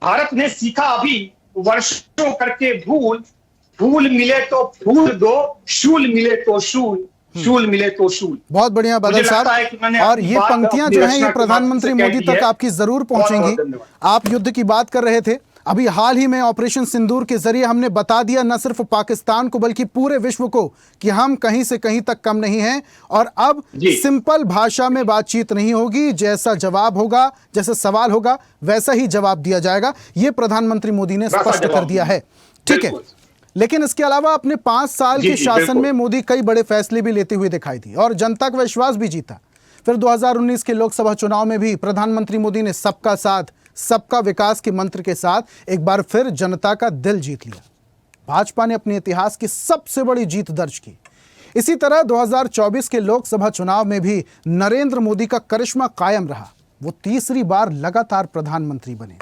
भारत ने सीखा अभी वर्षों करके भूल। फूल मिले तो फूल दो, शूल मिले तो शूल, शूल मिले तो शूल।
बहुत बढ़िया बादल साहब। और ये पंक्तियां जो हैं ये प्रधानमंत्री मोदी तक आपकी जरूर पहुंचेंगी। आप युद्ध की बात कर रहे थे, अभी हाल ही में ऑपरेशन सिंदूर के जरिए हमने बता दिया न सिर्फ पाकिस्तान को बल्कि पूरे विश्व को कि हम कहीं से कहीं तक कम नहीं हैं। और अब सिंपल भाषा में बातचीत नहीं होगी, जैसा जवाब होगा, जैसा सवाल होगा वैसा ही जवाब दिया जाएगा। यह प्रधानमंत्री मोदी ने स्पष्ट कर दिया है। ठीक है, लेकिन इसके अलावा अपने 5 साल के शासन में मोदी कई बड़े फैसले भी लेते हुए दिखाई दिए और जनता का विश्वास भी जीता। फिर 2019 के लोकसभा चुनाव में भी प्रधानमंत्री मोदी ने सबका साथ सबका विकास के मंत्र के साथ एक बार फिर जनता का दिल जीत लिया। भाजपा ने अपने इतिहास की सबसे बड़ी जीत दर्ज की। इसी तरह 2024 के लोकसभा चुनाव में भी नरेंद्र मोदी का करिश्मा कायम रहा। वो तीसरी बार लगातार प्रधानमंत्री बने।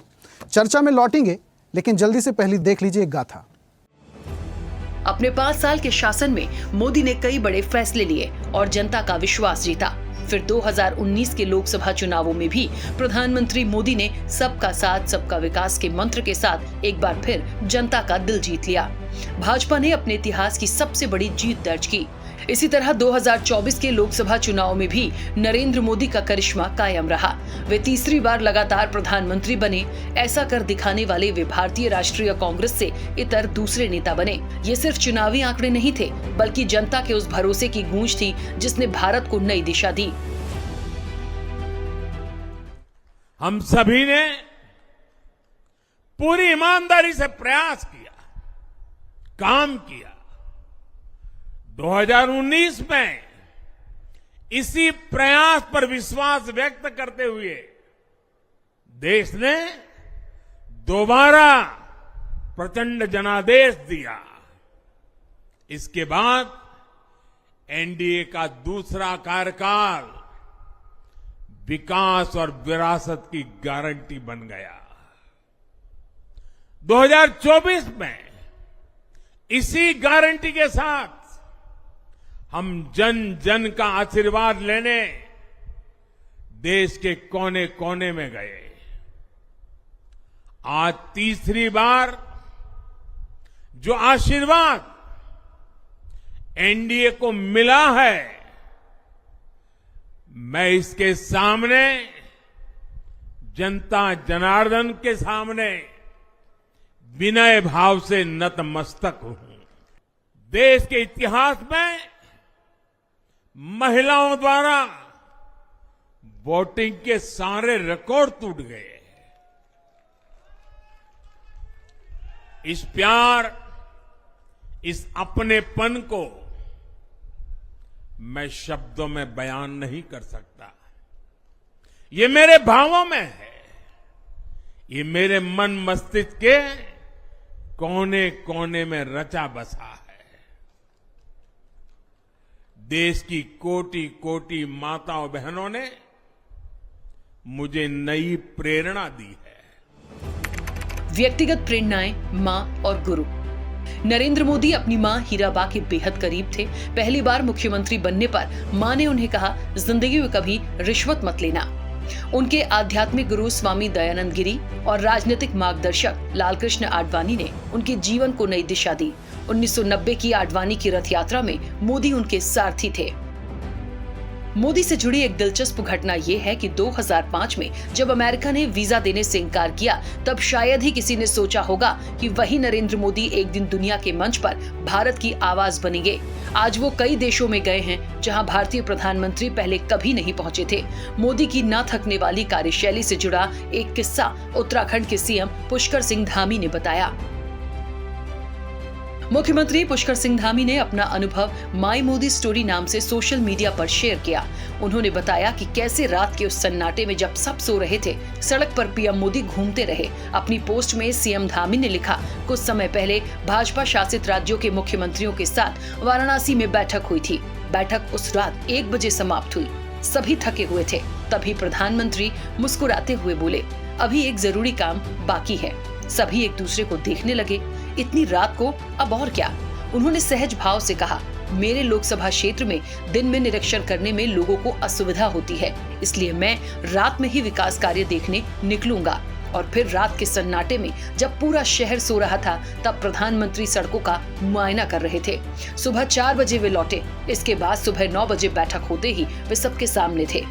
चर्चा में लौटेंगे, लेकिन जल्दी से पहले देख लीजिए एक गाथा।
अपने 5 साल के शासन में मोदी ने कई बड़े फैसले लिए और जनता का विश्वास जीता। फिर 2019 के लोकसभा चुनावों में भी प्रधानमंत्री मोदी ने सबका साथ सबका विकास के मंत्र के साथ एक बार फिर जनता का दिल जीत लिया। भाजपा ने अपने इतिहास की सबसे बड़ी जीत दर्ज की। इसी तरह 2024 के लोकसभा चुनाव में भी नरेंद्र मोदी का करिश्मा कायम रहा। वे तीसरी बार लगातार प्रधानमंत्री बने। ऐसा कर दिखाने वाले वे भारतीय राष्ट्रीय कांग्रेस से इतर दूसरे नेता बने। ये सिर्फ चुनावी आंकड़े नहीं थे, बल्कि जनता के उस भरोसे की गूंज थी जिसने भारत को नई दिशा दी।
हम सभी ने पूरी ईमानदारी से प्रयास किया, काम किया। 2019 में इसी प्रयास पर विश्वास व्यक्त करते हुए देश ने दोबारा प्रचंड जनादेश दिया। इसके बाद एनडीए का दूसरा कार्यकाल विकास और विरासत की गारंटी बन गया। 2024 में इसी गारंटी के साथ हम जन जन का आशीर्वाद लेने देश के कोने कोने में गए। आज तीसरी बार जो आशीर्वाद एनडीए को मिला है, मैं इसके सामने जनता जनार्दन के सामने विनय भाव से नतमस्तक हूं। देश के इतिहास में महिलाओं द्वारा वोटिंग के सारे रिकॉर्ड टूट गए। इस प्यार, इस अपनेपन को मैं शब्दों में बयान नहीं कर सकता। ये मेरे भावों में है, ये मेरे मन मस्तिष्क के कोने कोने में रचा बसा है। देश की कोटि कोटि माताओं बहनों ने मुझे नई प्रेरणा दी है।
व्यक्तिगत प्रेरणाएं, मां और गुरु। नरेंद्र मोदी अपनी मां हीराबा के बेहद करीब थे। पहली बार मुख्यमंत्री बनने पर मां ने उन्हें कहा, जिंदगी में कभी रिश्वत मत लेना। उनके आध्यात्मिक गुरु स्वामी दयानंद गिरी और राजनीतिक मार्गदर्शक लालकृष्ण आडवाणी ने उनके जीवन को नई दिशा दी। 1990 की आडवाणी की रथ यात्रा में मोदी उनके सारथी थे। मोदी से जुड़ी एक दिलचस्प घटना यह है कि 2005 में जब अमेरिका ने वीजा देने से इनकार किया, तब शायद ही किसी ने सोचा होगा कि वही नरेंद्र मोदी एक दिन दुनिया के मंच पर भारत की आवाज बनेंगे। आज वो कई देशों में गए हैं जहां भारतीय प्रधानमंत्री पहले कभी नहीं पहुंचे थे। मोदी की न थकने वाली कार्यशैली से जुड़ा एक किस्सा उत्तराखंड के सीएम पुष्कर सिंह धामी ने बताया। मुख्यमंत्री पुष्कर सिंह धामी ने अपना अनुभव माई मोदी स्टोरी नाम से सोशल मीडिया पर शेयर किया। उन्होंने बताया कि कैसे रात के उस सन्नाटे में जब सब सो रहे थे, सड़क पर पीएम मोदी घूमते रहे। अपनी पोस्ट में सीएम धामी ने लिखा, कुछ समय पहले भाजपा शासित राज्यों के मुख्यमंत्रियों के साथ वाराणसी में बैठक हुई थी। बैठक उस रात 1 बजे समाप्त हुई। सभी थके हुए थे। तभी प्रधानमंत्री मुस्कुराते हुए बोले, अभी एक जरूरी काम बाकी है। सभी एक दूसरे को देखने लगे। इतनी रात को अब और क्या? उन्होंने सहज भाव से कहा, मेरे लोकसभा क्षेत्र में दिन में निरीक्षण करने में लोगों को असुविधा होती है, इसलिए मैं रात में ही विकास कार्य देखने निकलूंगा। और फिर रात के सन्नाटे में जब पूरा शहर सो रहा था, तब प्रधानमंत्री सड़कों का मुआयना कर रहे थे। सुबह 4 बजे वे लौटे। इसके बाद सुबह 9 बजे बैठक होते ही वे सबके सामने थे।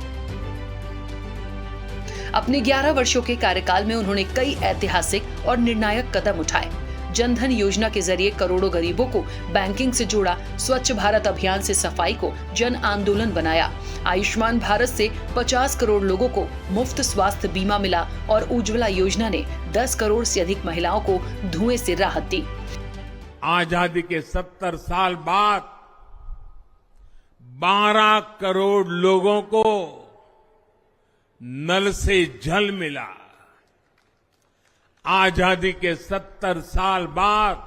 अपने 11 वर्षों के कार्यकाल में उन्होंने कई ऐतिहासिक और निर्णायक कदम उठाए। जनधन योजना के जरिए करोड़ों गरीबों को बैंकिंग से जोड़ा, स्वच्छ भारत अभियान से सफाई को जन आंदोलन बनाया, आयुष्मान भारत से 50 करोड़ लोगों को मुफ्त स्वास्थ्य बीमा मिला और उज्ज्वला योजना ने 10 करोड़ से अधिक महिलाओं को धुएं से राहत दी।
आजादी के 70 साल बाद 12 करोड़ लोगों को नल से जल मिला। आजादी के 70 साल बाद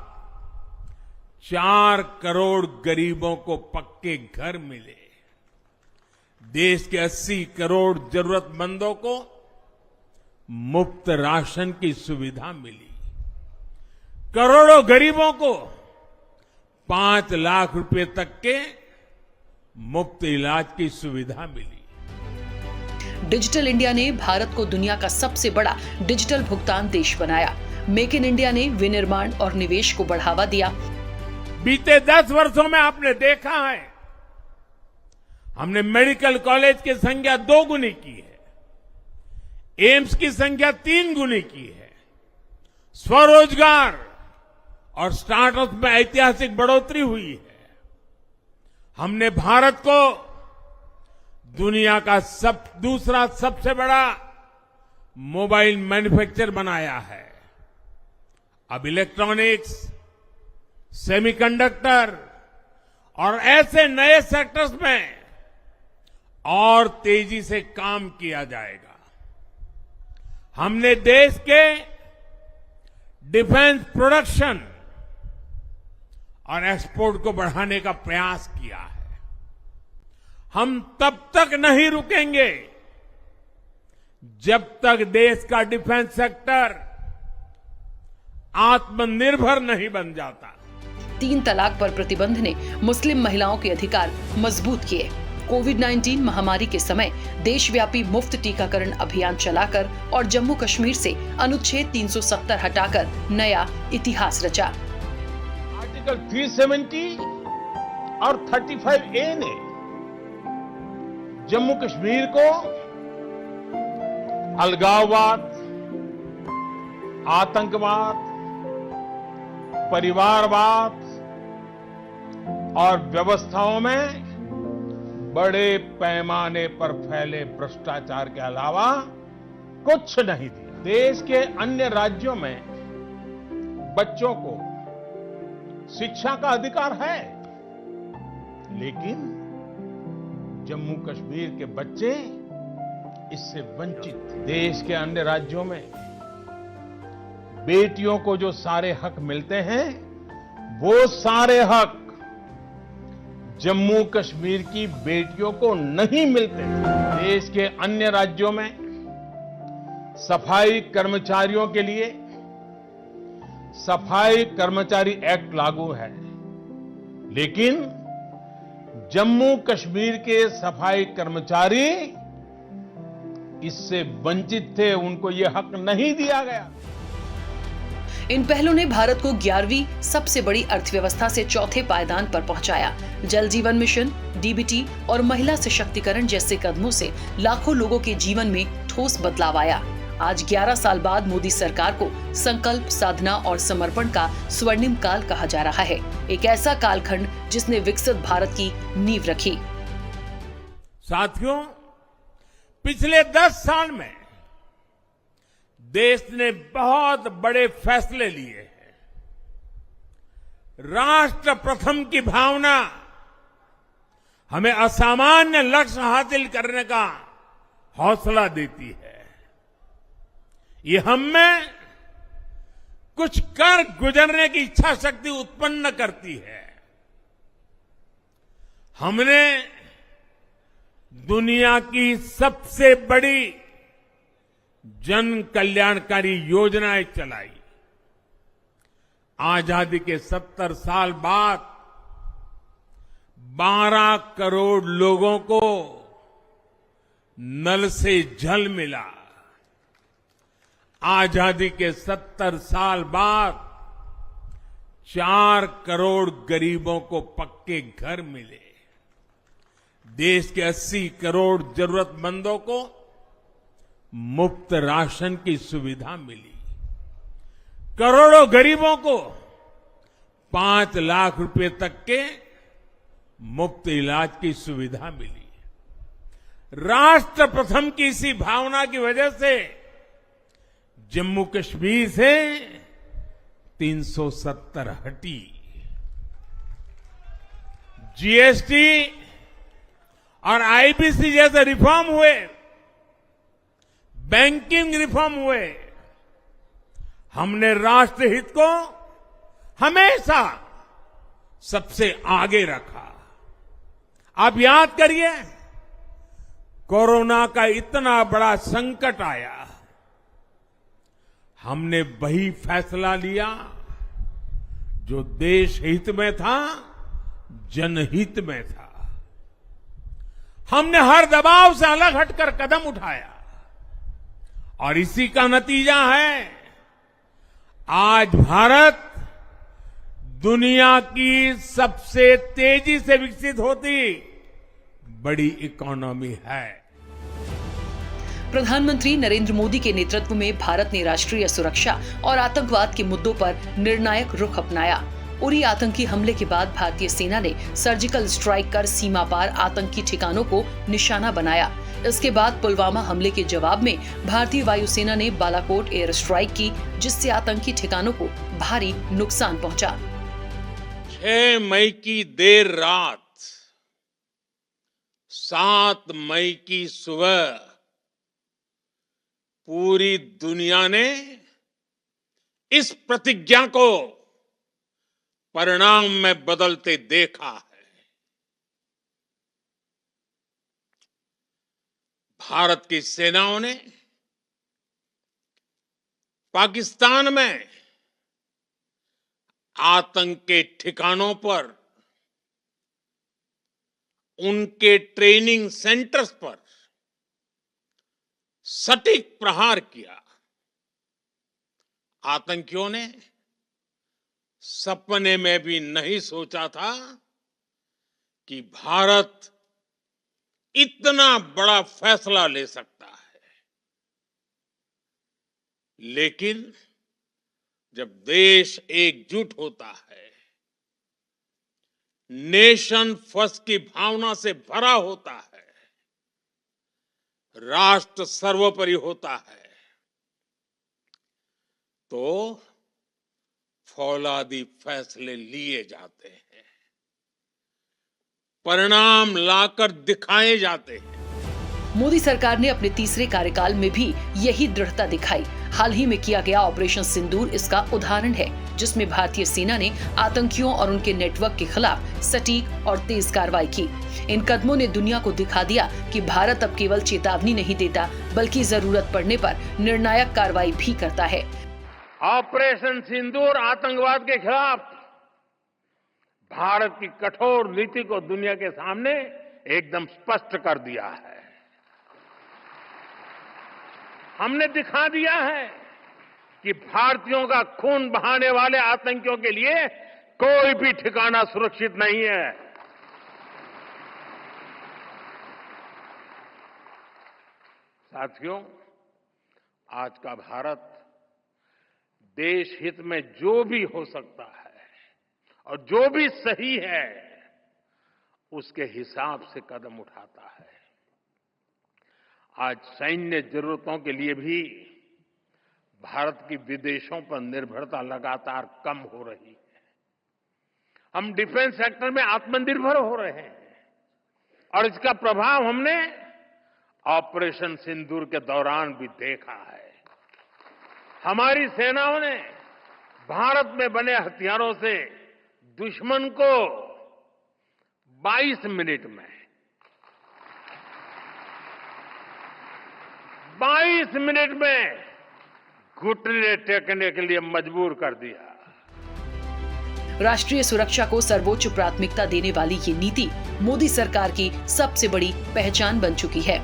4 करोड़ गरीबों को पक्के घर मिले। देश के 80 करोड़ जरूरतमंदों को मुफ्त राशन की सुविधा मिली। करोड़ों गरीबों को 5 लाख रुपए तक के मुफ्त इलाज की सुविधा मिली।
डिजिटल इंडिया ने भारत को दुनिया का सबसे बड़ा डिजिटल भुगतान देश बनाया। मेक इन इंडिया ने विनिर्माण और निवेश को बढ़ावा दिया।
बीते 10 वर्षों में आपने देखा है, हमने मेडिकल कॉलेज की संख्या 2 गुनी की है, एम्स की संख्या 3 गुनी की है, स्वरोजगार और स्टार्टअप में ऐतिहासिक बढ़ोतरी हुई है। हमने भारत को दुनिया का दूसरा सबसे बड़ा मोबाइल मैन्युफैक्चर बनाया है। अब इलेक्ट्रॉनिक्स, सेमीकंडक्टर और ऐसे नए सेक्टर्स में और तेजी से काम किया जाएगा। हमने देश के डिफेंस प्रोडक्शन और एक्सपोर्ट को बढ़ाने का प्रयास किया है। हम तब तक नहीं रुकेंगे जब तक देश का डिफेंस सेक्टर आत्मनिर्भर नहीं बन जाता।
3 तलाक पर प्रतिबंध ने मुस्लिम महिलाओं के अधिकार मजबूत किए। कोविड-19 महामारी के समय देशव्यापी मुफ्त टीकाकरण अभियान चलाकर और जम्मू कश्मीर से अनुच्छेद 370 हटाकर नया इतिहास रचा।
आर्टिकल 370 और 35A ने जम्मू कश्मीर को अलगाववाद, आतंकवाद, परिवारवाद और व्यवस्थाओं में बड़े पैमाने पर फैले भ्रष्टाचार के अलावा कुछ नहीं दिया। देश के अन्य राज्यों में बच्चों को शिक्षा का अधिकार है, लेकिन जम्मू कश्मीर के बच्चे इससे वंचित थे। देश के अन्य राज्यों में बेटियों को जो सारे हक मिलते हैं, वो सारे हक जम्मू कश्मीर की बेटियों को नहीं मिलते। देश के अन्य राज्यों में सफाई कर्मचारियों के लिए सफाई कर्मचारी एक्ट लागू है, लेकिन जम्मू कश्मीर के सफाई कर्मचारी इससे वंचित थे, उनको यह हक नहीं दिया गया।
इन पहलों ने भारत को 11वीं सबसे बड़ी अर्थव्यवस्था से चौथे पायदान पर पहुंचाया। जल जीवन मिशन, डीबीटी और महिला सशक्तिकरण जैसे कदमों से लाखों लोगों के जीवन में ठोस बदलाव आया। आज 11 साल बाद मोदी सरकार को संकल्प, साधना और समर्पण का स्वर्णिम काल कहा जा रहा है। एक ऐसा कालखंड जिसने विकसित भारत की नींव रखी।
साथियों, पिछले 10 साल में देश ने बहुत बड़े फैसले लिए हैं। राष्ट्र प्रथम की भावना हमें असामान्य लक्ष्य हासिल करने का हौसला देती है। ये हम में कुछ कर गुजरने की इच्छा शक्ति उत्पन्न करती है। हमने दुनिया की सबसे बड़ी जन कल्याणकारी योजनाएं चलाई। आजादी के 70 साल बाद 12 करोड़ लोगों को नल से जल मिला। आजादी के 70 साल बाद 4 करोड़ गरीबों को पक्के घर मिले। देश के 80 करोड़ जरूरतमंदों को मुफ्त राशन की सुविधा मिली, करोड़ों गरीबों को 5 लाख रुपए तक के मुफ्त इलाज की सुविधा मिली। राष्ट्र प्रथम की इसी भावना की वजह से जम्मू कश्मीर से 370 हटी। जीएसटी और आईबीसी जैसे रिफॉर्म हुए, बैंकिंग रिफॉर्म हुए। हमने राष्ट्रहित को हमेशा सबसे आगे रखा। आप याद करिए, कोरोना का इतना बड़ा संकट आया, हमने वही फैसला लिया जो देश हित में था, जनहित में था। हमने हर दबाव से अलग हटकर कदम उठाया और इसी का नतीजा है आज भारत दुनिया की सबसे तेजी से विकसित होती बड़ी इकोनॉमी है।
प्रधानमंत्री नरेंद्र मोदी के नेतृत्व में भारत ने राष्ट्रीय सुरक्षा और आतंकवाद के मुद्दों पर निर्णायक रुख अपनाया। उरी आतंकी हमले के बाद भारतीय सेना ने सर्जिकल स्ट्राइक कर सीमा पार आतंकी ठिकानों को निशाना बनाया। इसके बाद पुलवामा हमले के जवाब में भारतीय वायुसेना ने बालाकोट एयर स्ट्राइक की, जिससे आतंकी ठिकानों को भारी नुकसान पहुंचा।
6 मई की देर रात, 7 मई की सुबह पूरी दुनिया ने इस प्रतिज्ञा को परिणाम में बदलते देखा है। भारत की सेनाओं ने पाकिस्तान में आतंक के ठिकानों पर, उनके ट्रेनिंग सेंटर्स पर सटीक प्रहार किया। आतंकियों ने सपने में भी नहीं सोचा था कि भारत इतना बड़ा फैसला ले सकता है। लेकिन जब देश एकजुट होता है, नेशन फर्स्ट की भावना से भरा होता है, राष्ट्र सर्वोपरि होता है, तो फौलादी फैसले लिए जाते हैं, परिणाम लाकर दिखाए जाते हैं।
मोदी सरकार ने अपने तीसरे कार्यकाल में भी यही दृढ़ता दिखाई। हाल ही में किया गया ऑपरेशन सिंदूर इसका उदाहरण है, जिसमें भारतीय सेना ने आतंकियों और उनके नेटवर्क के खिलाफ सटीक और तेज कार्रवाई की। इन कदमों ने दुनिया को दिखा दिया कि भारत अब केवल चेतावनी नहीं देता, बल्कि जरूरत पड़ने पर निर्णायक कार्रवाई भी करता है।
ऑपरेशन सिंदूर आतंकवाद के खिलाफ भारत की कठोर नीति को दुनिया के सामने एकदम स्पष्ट कर दिया है। हमने दिखा दिया है कि भारतीयों का खून बहाने वाले आतंकियों के लिए कोई भी ठिकाना सुरक्षित नहीं है। साथियों, आज का भारत देश हित में जो भी हो सकता है और जो भी सही है, उसके हिसाब से कदम उठाता है। आज सैन्य जरूरतों के लिए भी भारत की विदेशों पर निर्भरता लगातार कम हो रही है। हम डिफेंस सेक्टर में आत्मनिर्भर हो रहे हैं और इसका प्रभाव हमने ऑपरेशन सिंदूर के दौरान भी देखा है। हमारी सेनाओं ने भारत में बने हथियारों से दुश्मन को 22 मिनट में 22 मिनट में घुटने टेकने के लिए मजबूर कर दिया।
राष्ट्रीय सुरक्षा को सर्वोच्च प्राथमिकता देने वाली ये नीति मोदी सरकार की सबसे बड़ी पहचान बन चुकी है।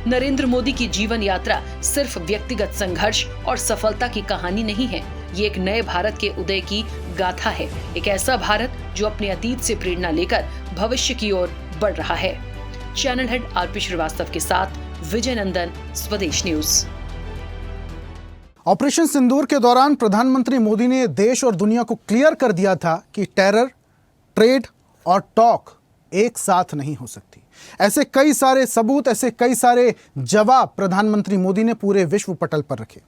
नरेंद्र मोदी की जीवन यात्रा सिर्फ व्यक्तिगत संघर्ष और सफलता की कहानी नहीं है, ये एक नए भारत के उदय की गाथा है। एक ऐसा भारत जो अपने अतीत से प्रेरणा लेकर भविष्य की ओर बढ़ रहा है। चैनल हेड आरपी श्रीवास्तव के साथ विजय नंदन, स्वदेश न्यूज।
ऑपरेशन सिंदूर के दौरान प्रधानमंत्री मोदी ने देश और दुनिया को क्लियर कर दिया था कि टेरर, ट्रेड और टॉक एक साथ नहीं हो सकती। ऐसे कई सारे सबूत, ऐसे कई सारे जवाब प्रधानमंत्री मोदी ने पूरे विश्व पटल पर रखे।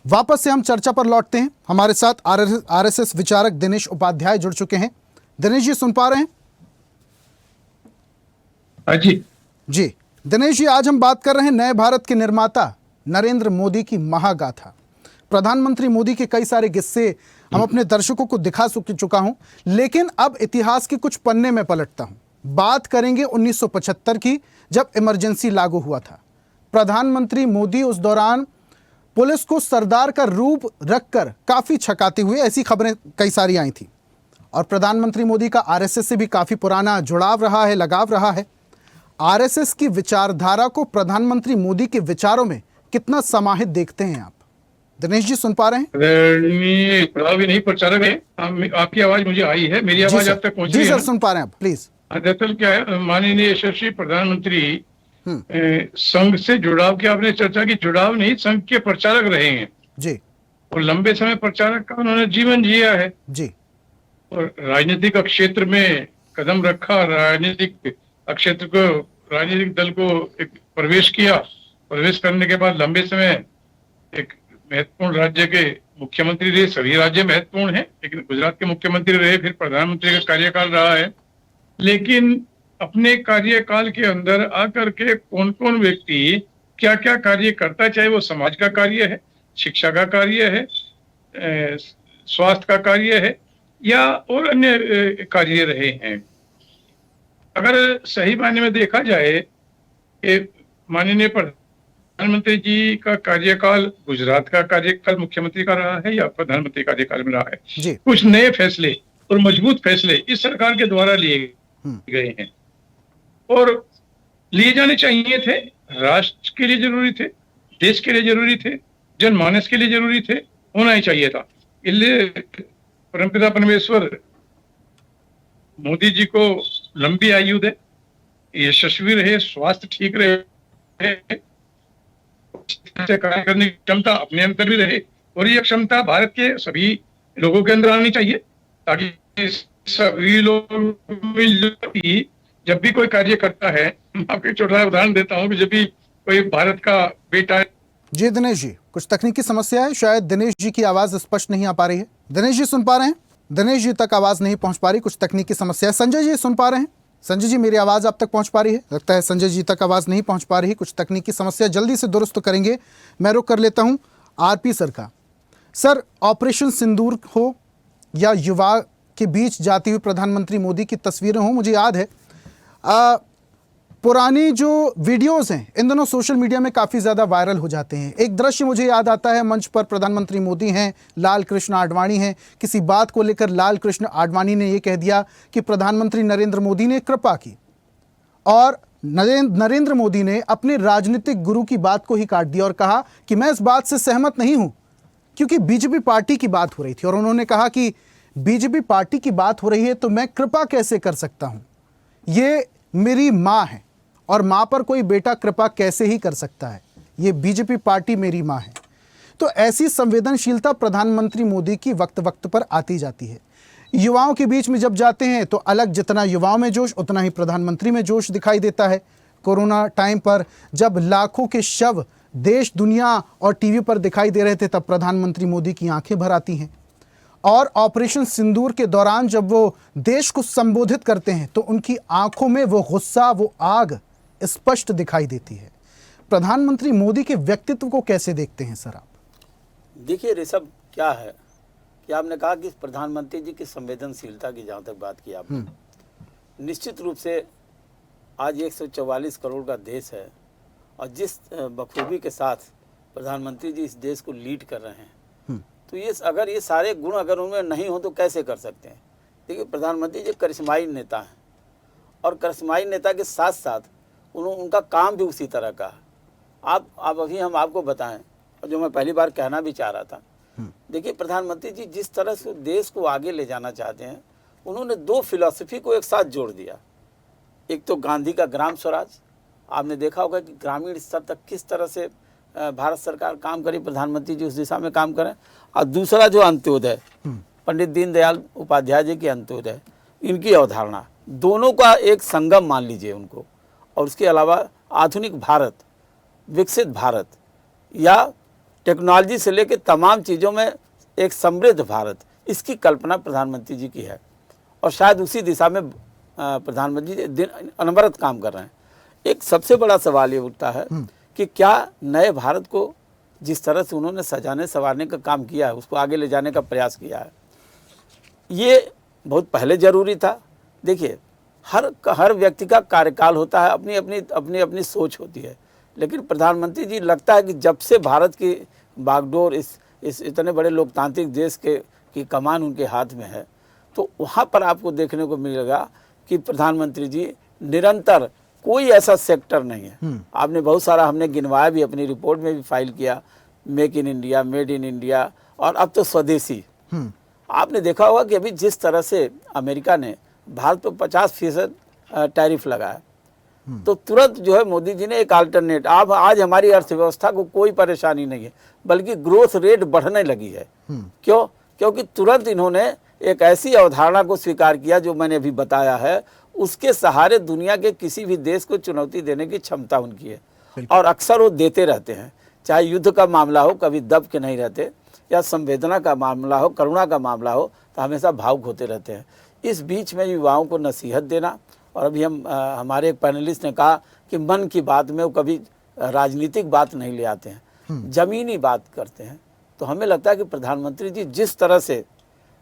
वापस से हम चर्चा पर लौटते हैं। हमारे साथ आरएसएस विचारक दिनेश उपाध्याय जुड़ चुके हैं। दिनेश जी, सुन पा रहे हैं? जी दिनेश जी, आज हम बात कर रहे हैं नए भारत के निर्माता नरेंद्र मोदी की महागाथा। प्रधानमंत्री मोदी के कई सारे किस्से हम अपने दर्शकों को दिखा चुका हूं, लेकिन अब इतिहास के कुछ पन्ने में पलटता हूं। बात करेंगे 1975 की, जब इमरजेंसी लागू हुआ था। प्रधानमंत्री मोदी उस दौरान पुलिस को सरदार का रूप रखकर काफी छकाते हुए, ऐसी खबरें कई सारी आई थी। और प्रधानमंत्री मोदी का आरएसएस से भी काफी पुराना जुड़ाव रहा है, लगाव रहा है। आरएसएस की विचारधारा को प्रधानमंत्री मोदी के विचारों में कितना समाहित देखते हैं आप? दिनेश जी, सुन पा रहे हैं?
नहीं, प्रचारक है। आपकी आवाज मुझे आई है, मेरी आवाज आप तक पहुंची है?
जी सर, सुन पा रहे हैं आप, प्लीज।
दरअसल क्या है, माननीय यशस्वी प्रधानमंत्री संघ से जुड़ाव की आपने चर्चा की। जुड़ाव नहीं, संघ के प्रचारक रहे हैं
जी,
और लंबे समय प्रचारक का उन्होंने जीवन जिया है
जी।
और राजनीतिक क्षेत्र में कदम रखा, राजनीतिक क्षेत्र को, राजनीतिक दल को एक प्रवेश किया। प्रवेश करने के बाद लंबे समय एक महत्वपूर्ण राज्य के मुख्यमंत्री रहे। सभी राज्य महत्वपूर्ण हैं, लेकिन गुजरात के मुख्यमंत्री रहे, फिर प्रधानमंत्री का कार्यकाल रहा है। लेकिन अपने कार्यकाल के अंदर आकर के कौन कौन व्यक्ति क्या क्या कार्य करता है, चाहे वो समाज का कार्य है, शिक्षा का कार्य है, स्वास्थ्य का कार्य है या और अन्य कार्य रहे हैं। अगर सही मायने में देखा जाए कि माननीय प्रधानमंत्री जी का कार्यकाल गुजरात का कार्यकाल मुख्यमंत्री का रहा है या प्रधानमंत्री कार्यकाल में रहा है, कुछ नए फैसले और मजबूत फैसले इस सरकार के द्वारा लिए गए हैं और लिए जाने चाहिए थे। राष्ट्र के लिए जरूरी थे, देश के लिए जरूरी थे, जनमानस के लिए जरूरी थे, होना ही चाहिए था। इसलिए परमपिता परमेश्वर मोदी जी को लंबी आयु दे, यशस्वी रहे, स्वास्थ्य ठीक रहे, कार्य करने की क्षमता अपने अंदर भी रहे और ये क्षमता भारत के सभी लोगों के अंदर आनी चाहिए, ताकि सभी लोग मिलकर जब भी कोई कार्य करता है। आपको छोटा उदाहरण देता हूँ कि जब भी कोई भारत का बेटा है।
जी दिनेश जी, कुछ तकनीकी समस्या है, शायद दिनेश जी की आवाज स्पष्ट नहीं आ पा रही है। दिनेश जी, सुन पा रहे हैं? दिनेश जी तक आवाज नहीं पहुंच पा रही, कुछ तकनीकी समस्या है। संजय जी, सुन पा रहे हैं? संजय जी, मेरी आवाज आप तक पहुंच पा रही है? लगता है संजय जी तक आवाज नहीं पहुंच पा रही, कुछ तकनीकी समस्या, जल्दी से दुरुस्त करेंगे। मैं रुक कर लेता हूं आरपी सर का। सर, ऑपरेशन सिंदूर हो या युवा के बीच जाती हुई प्रधानमंत्री मोदी की तस्वीरें हो, मुझे याद है पुरानी जो वीडियोस हैं इन दोनों सोशल मीडिया में काफ़ी ज़्यादा वायरल हो जाते हैं। एक दृश्य मुझे याद आता है, मंच पर प्रधानमंत्री मोदी हैं, लाल कृष्ण आडवाणी हैं। किसी बात को लेकर लाल कृष्ण आडवाणी ने यह कह दिया कि प्रधानमंत्री नरेंद्र मोदी ने कृपा की, और नरेंद्र मोदी ने अपने राजनीतिक गुरु की बात को ही काट दिया और कहा कि मैं इस बात से सहमत नहीं हूं, क्योंकि बीजेपी पार्टी की बात हो रही थी। और उन्होंने कहा कि बीजेपी पार्टी की बात हो रही है तो मैं कृपा कैसे कर सकता हूं, ये मेरी माँ है और माँ पर कोई बेटा कृपा कैसे ही कर सकता है, ये बीजेपी पार्टी मेरी माँ है। तो ऐसी संवेदनशीलता प्रधानमंत्री मोदी की वक्त वक्त पर आती जाती है। युवाओं के बीच में जब जाते हैं तो अलग, जितना युवाओं में जोश उतना ही प्रधानमंत्री में जोश दिखाई देता है। कोरोना टाइम पर जब लाखों के शव देश, दुनिया और टीवी पर दिखाई दे रहे थे, तब प्रधानमंत्री मोदी की आंखें भर आती हैं। और ऑपरेशन सिंदूर के दौरान जब वो देश को संबोधित करते हैं तो उनकी आंखों में वो गुस्सा, वो आग स्पष्ट दिखाई देती है। प्रधानमंत्री मोदी के व्यक्तित्व को कैसे देखते हैं सर आप?
देखिए ऋषभ, क्या है कि आपने कहा कि प्रधानमंत्री जी की संवेदनशीलता की जहाँ तक बात की आपने, निश्चित रूप से आज 144 करोड़ का देश है और जिस बखूबी के साथ प्रधानमंत्री जी इस देश को लीड कर रहे हैं, तो ये अगर ये सारे गुण अगर उनमें नहीं हो तो कैसे कर सकते हैं। देखिए, प्रधानमंत्री जी करिश्माई नेता हैं और करिश्माई नेता के साथ साथ उनका काम भी उसी तरह का है। आप अभी हम आपको बताएं, और जो मैं पहली बार कहना भी चाह रहा था, देखिए प्रधानमंत्री जी जिस तरह से देश को आगे ले जाना चाहते हैं, उन्होंने दो फिलॉसफी को एक साथ जोड़ दिया। एक तो गांधी का ग्राम स्वराज, आपने देखा होगा कि ग्रामीण स्तर तक किस तरह से भारत सरकार काम करे, प्रधानमंत्री जी उस दिशा में काम करें। और दूसरा जो अंत्योदय, पंडित दीनदयाल उपाध्याय जी की अंत्योदय, इनकी अवधारणा, दोनों का एक संगम मान लीजिए उनको। और उसके अलावा आधुनिक भारत, विकसित भारत या टेक्नोलॉजी से लेकर तमाम चीज़ों में एक समृद्ध भारत, इसकी कल्पना प्रधानमंत्री जी की है। और शायद उसी दिशा में प्रधानमंत्री जी दिन अनवरत काम कर रहे हैं। एक सबसे बड़ा सवाल ये उठता है कि क्या नए भारत को जिस तरह से उन्होंने सजाने संवारने का काम किया है, उसको आगे ले जाने का प्रयास किया है, ये बहुत पहले जरूरी था। देखिए, हर व्यक्ति का कार्यकाल होता है, अपनी सोच होती है, लेकिन प्रधानमंत्री जी लगता है कि जब से भारत की बागडोर इस इतने बड़े लोकतांत्रिक देश की कमान उनके हाथ में है, तो वहाँ पर आपको देखने को मिलेगा कि प्रधानमंत्री जी निरंतर, कोई ऐसा सेक्टर नहीं है। आपने बहुत सारा, हमने गिनवाया भी, अपनी रिपोर्ट में भी फाइल किया, make in India, made in India, और अब तो स्वदेशी। आपने देखा होगा कि अभी जिस तरह से अमेरिका ने भारत पर 50% टैरिफ लगाया, तो तुरंत जो है मोदी जी ने एक अल्टरनेट, आज हमारी अर्थव्यवस्था को कोई परेशानी नहीं है, बल्कि ग्रोथ रेट बढ़ने लगी है। क्यों? क्योंकि तुरंत इन्होंने एक ऐसी अवधारणा को स्वीकार किया जो मैंने अभी बताया है, उसके सहारे दुनिया के किसी भी देश को चुनौती देने की क्षमता उनकी है। और अक्सर वो देते रहते हैं, चाहे युद्ध का मामला हो, कभी दब के नहीं रहते, या संवेदना का मामला हो, करुणा का मामला हो, तो हमेशा भावुक होते रहते हैं। इस बीच में युवाओं को नसीहत देना, और अभी हमारे एक पैनलिस्ट ने कहा कि मन की बात में वो कभी राजनीतिक बात नहीं ले आते हैं, जमीनी बात करते हैं। तो हमें लगता है कि प्रधानमंत्री जी जिस तरह से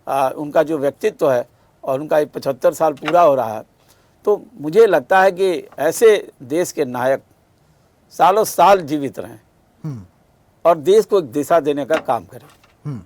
उनका जो व्यक्तित्व है, और उनका 75 साल पूरा हो रहा है, तो मुझे लगता है कि ऐसे देश के नायक सालों साल जीवित रहें और देश को एक दिशा देने का काम करें।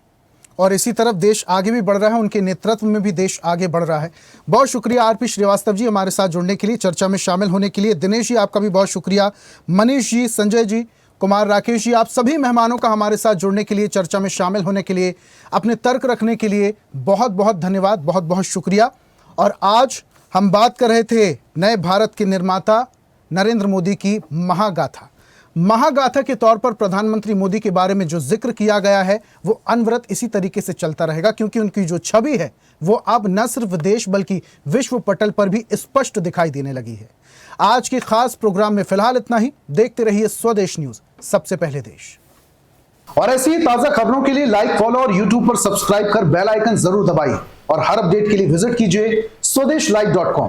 और इसी तरफ देश आगे भी बढ़ रहा है, उनके नेतृत्व में भी देश आगे बढ़ रहा है। बहुत शुक्रिया आरपी श्रीवास्तव जी हमारे साथ जुड़ने के लिए, चर्चा में शामिल होने के लिए। दिनेश जी आपका भी बहुत शुक्रिया, मनीष जी, संजय जी, कुमार, राकेश जी, आप सभी मेहमानों का हमारे साथ जुड़ने के लिए, चर्चा में शामिल होने के लिए, अपने तर्क रखने के लिए बहुत बहुत धन्यवाद, बहुत बहुत शुक्रिया। और आज हम बात कर रहे थे नए भारत के निर्माता नरेंद्र मोदी की महागाथा के तौर पर प्रधानमंत्री मोदी के बारे में जो जिक्र किया गया है वो अनवरत इसी तरीके से चलता रहेगा, क्योंकि उनकी जो छवि है वो अब न सिर्फ देश बल्कि विश्व पटल पर भी स्पष्ट दिखाई देने लगी है। आज के खास प्रोग्राम में फिलहाल इतना ही। देखते रहिए स्वदेश न्यूज, सबसे पहले देश। और ऐसी ही ताजा खबरों के लिए लाइक, फॉलो और यूट्यूब पर सब्सक्राइब कर बेल आइकन जरूर दबाइए। और हर अपडेट के लिए विजिट कीजिए स्वदेशलाइव.com।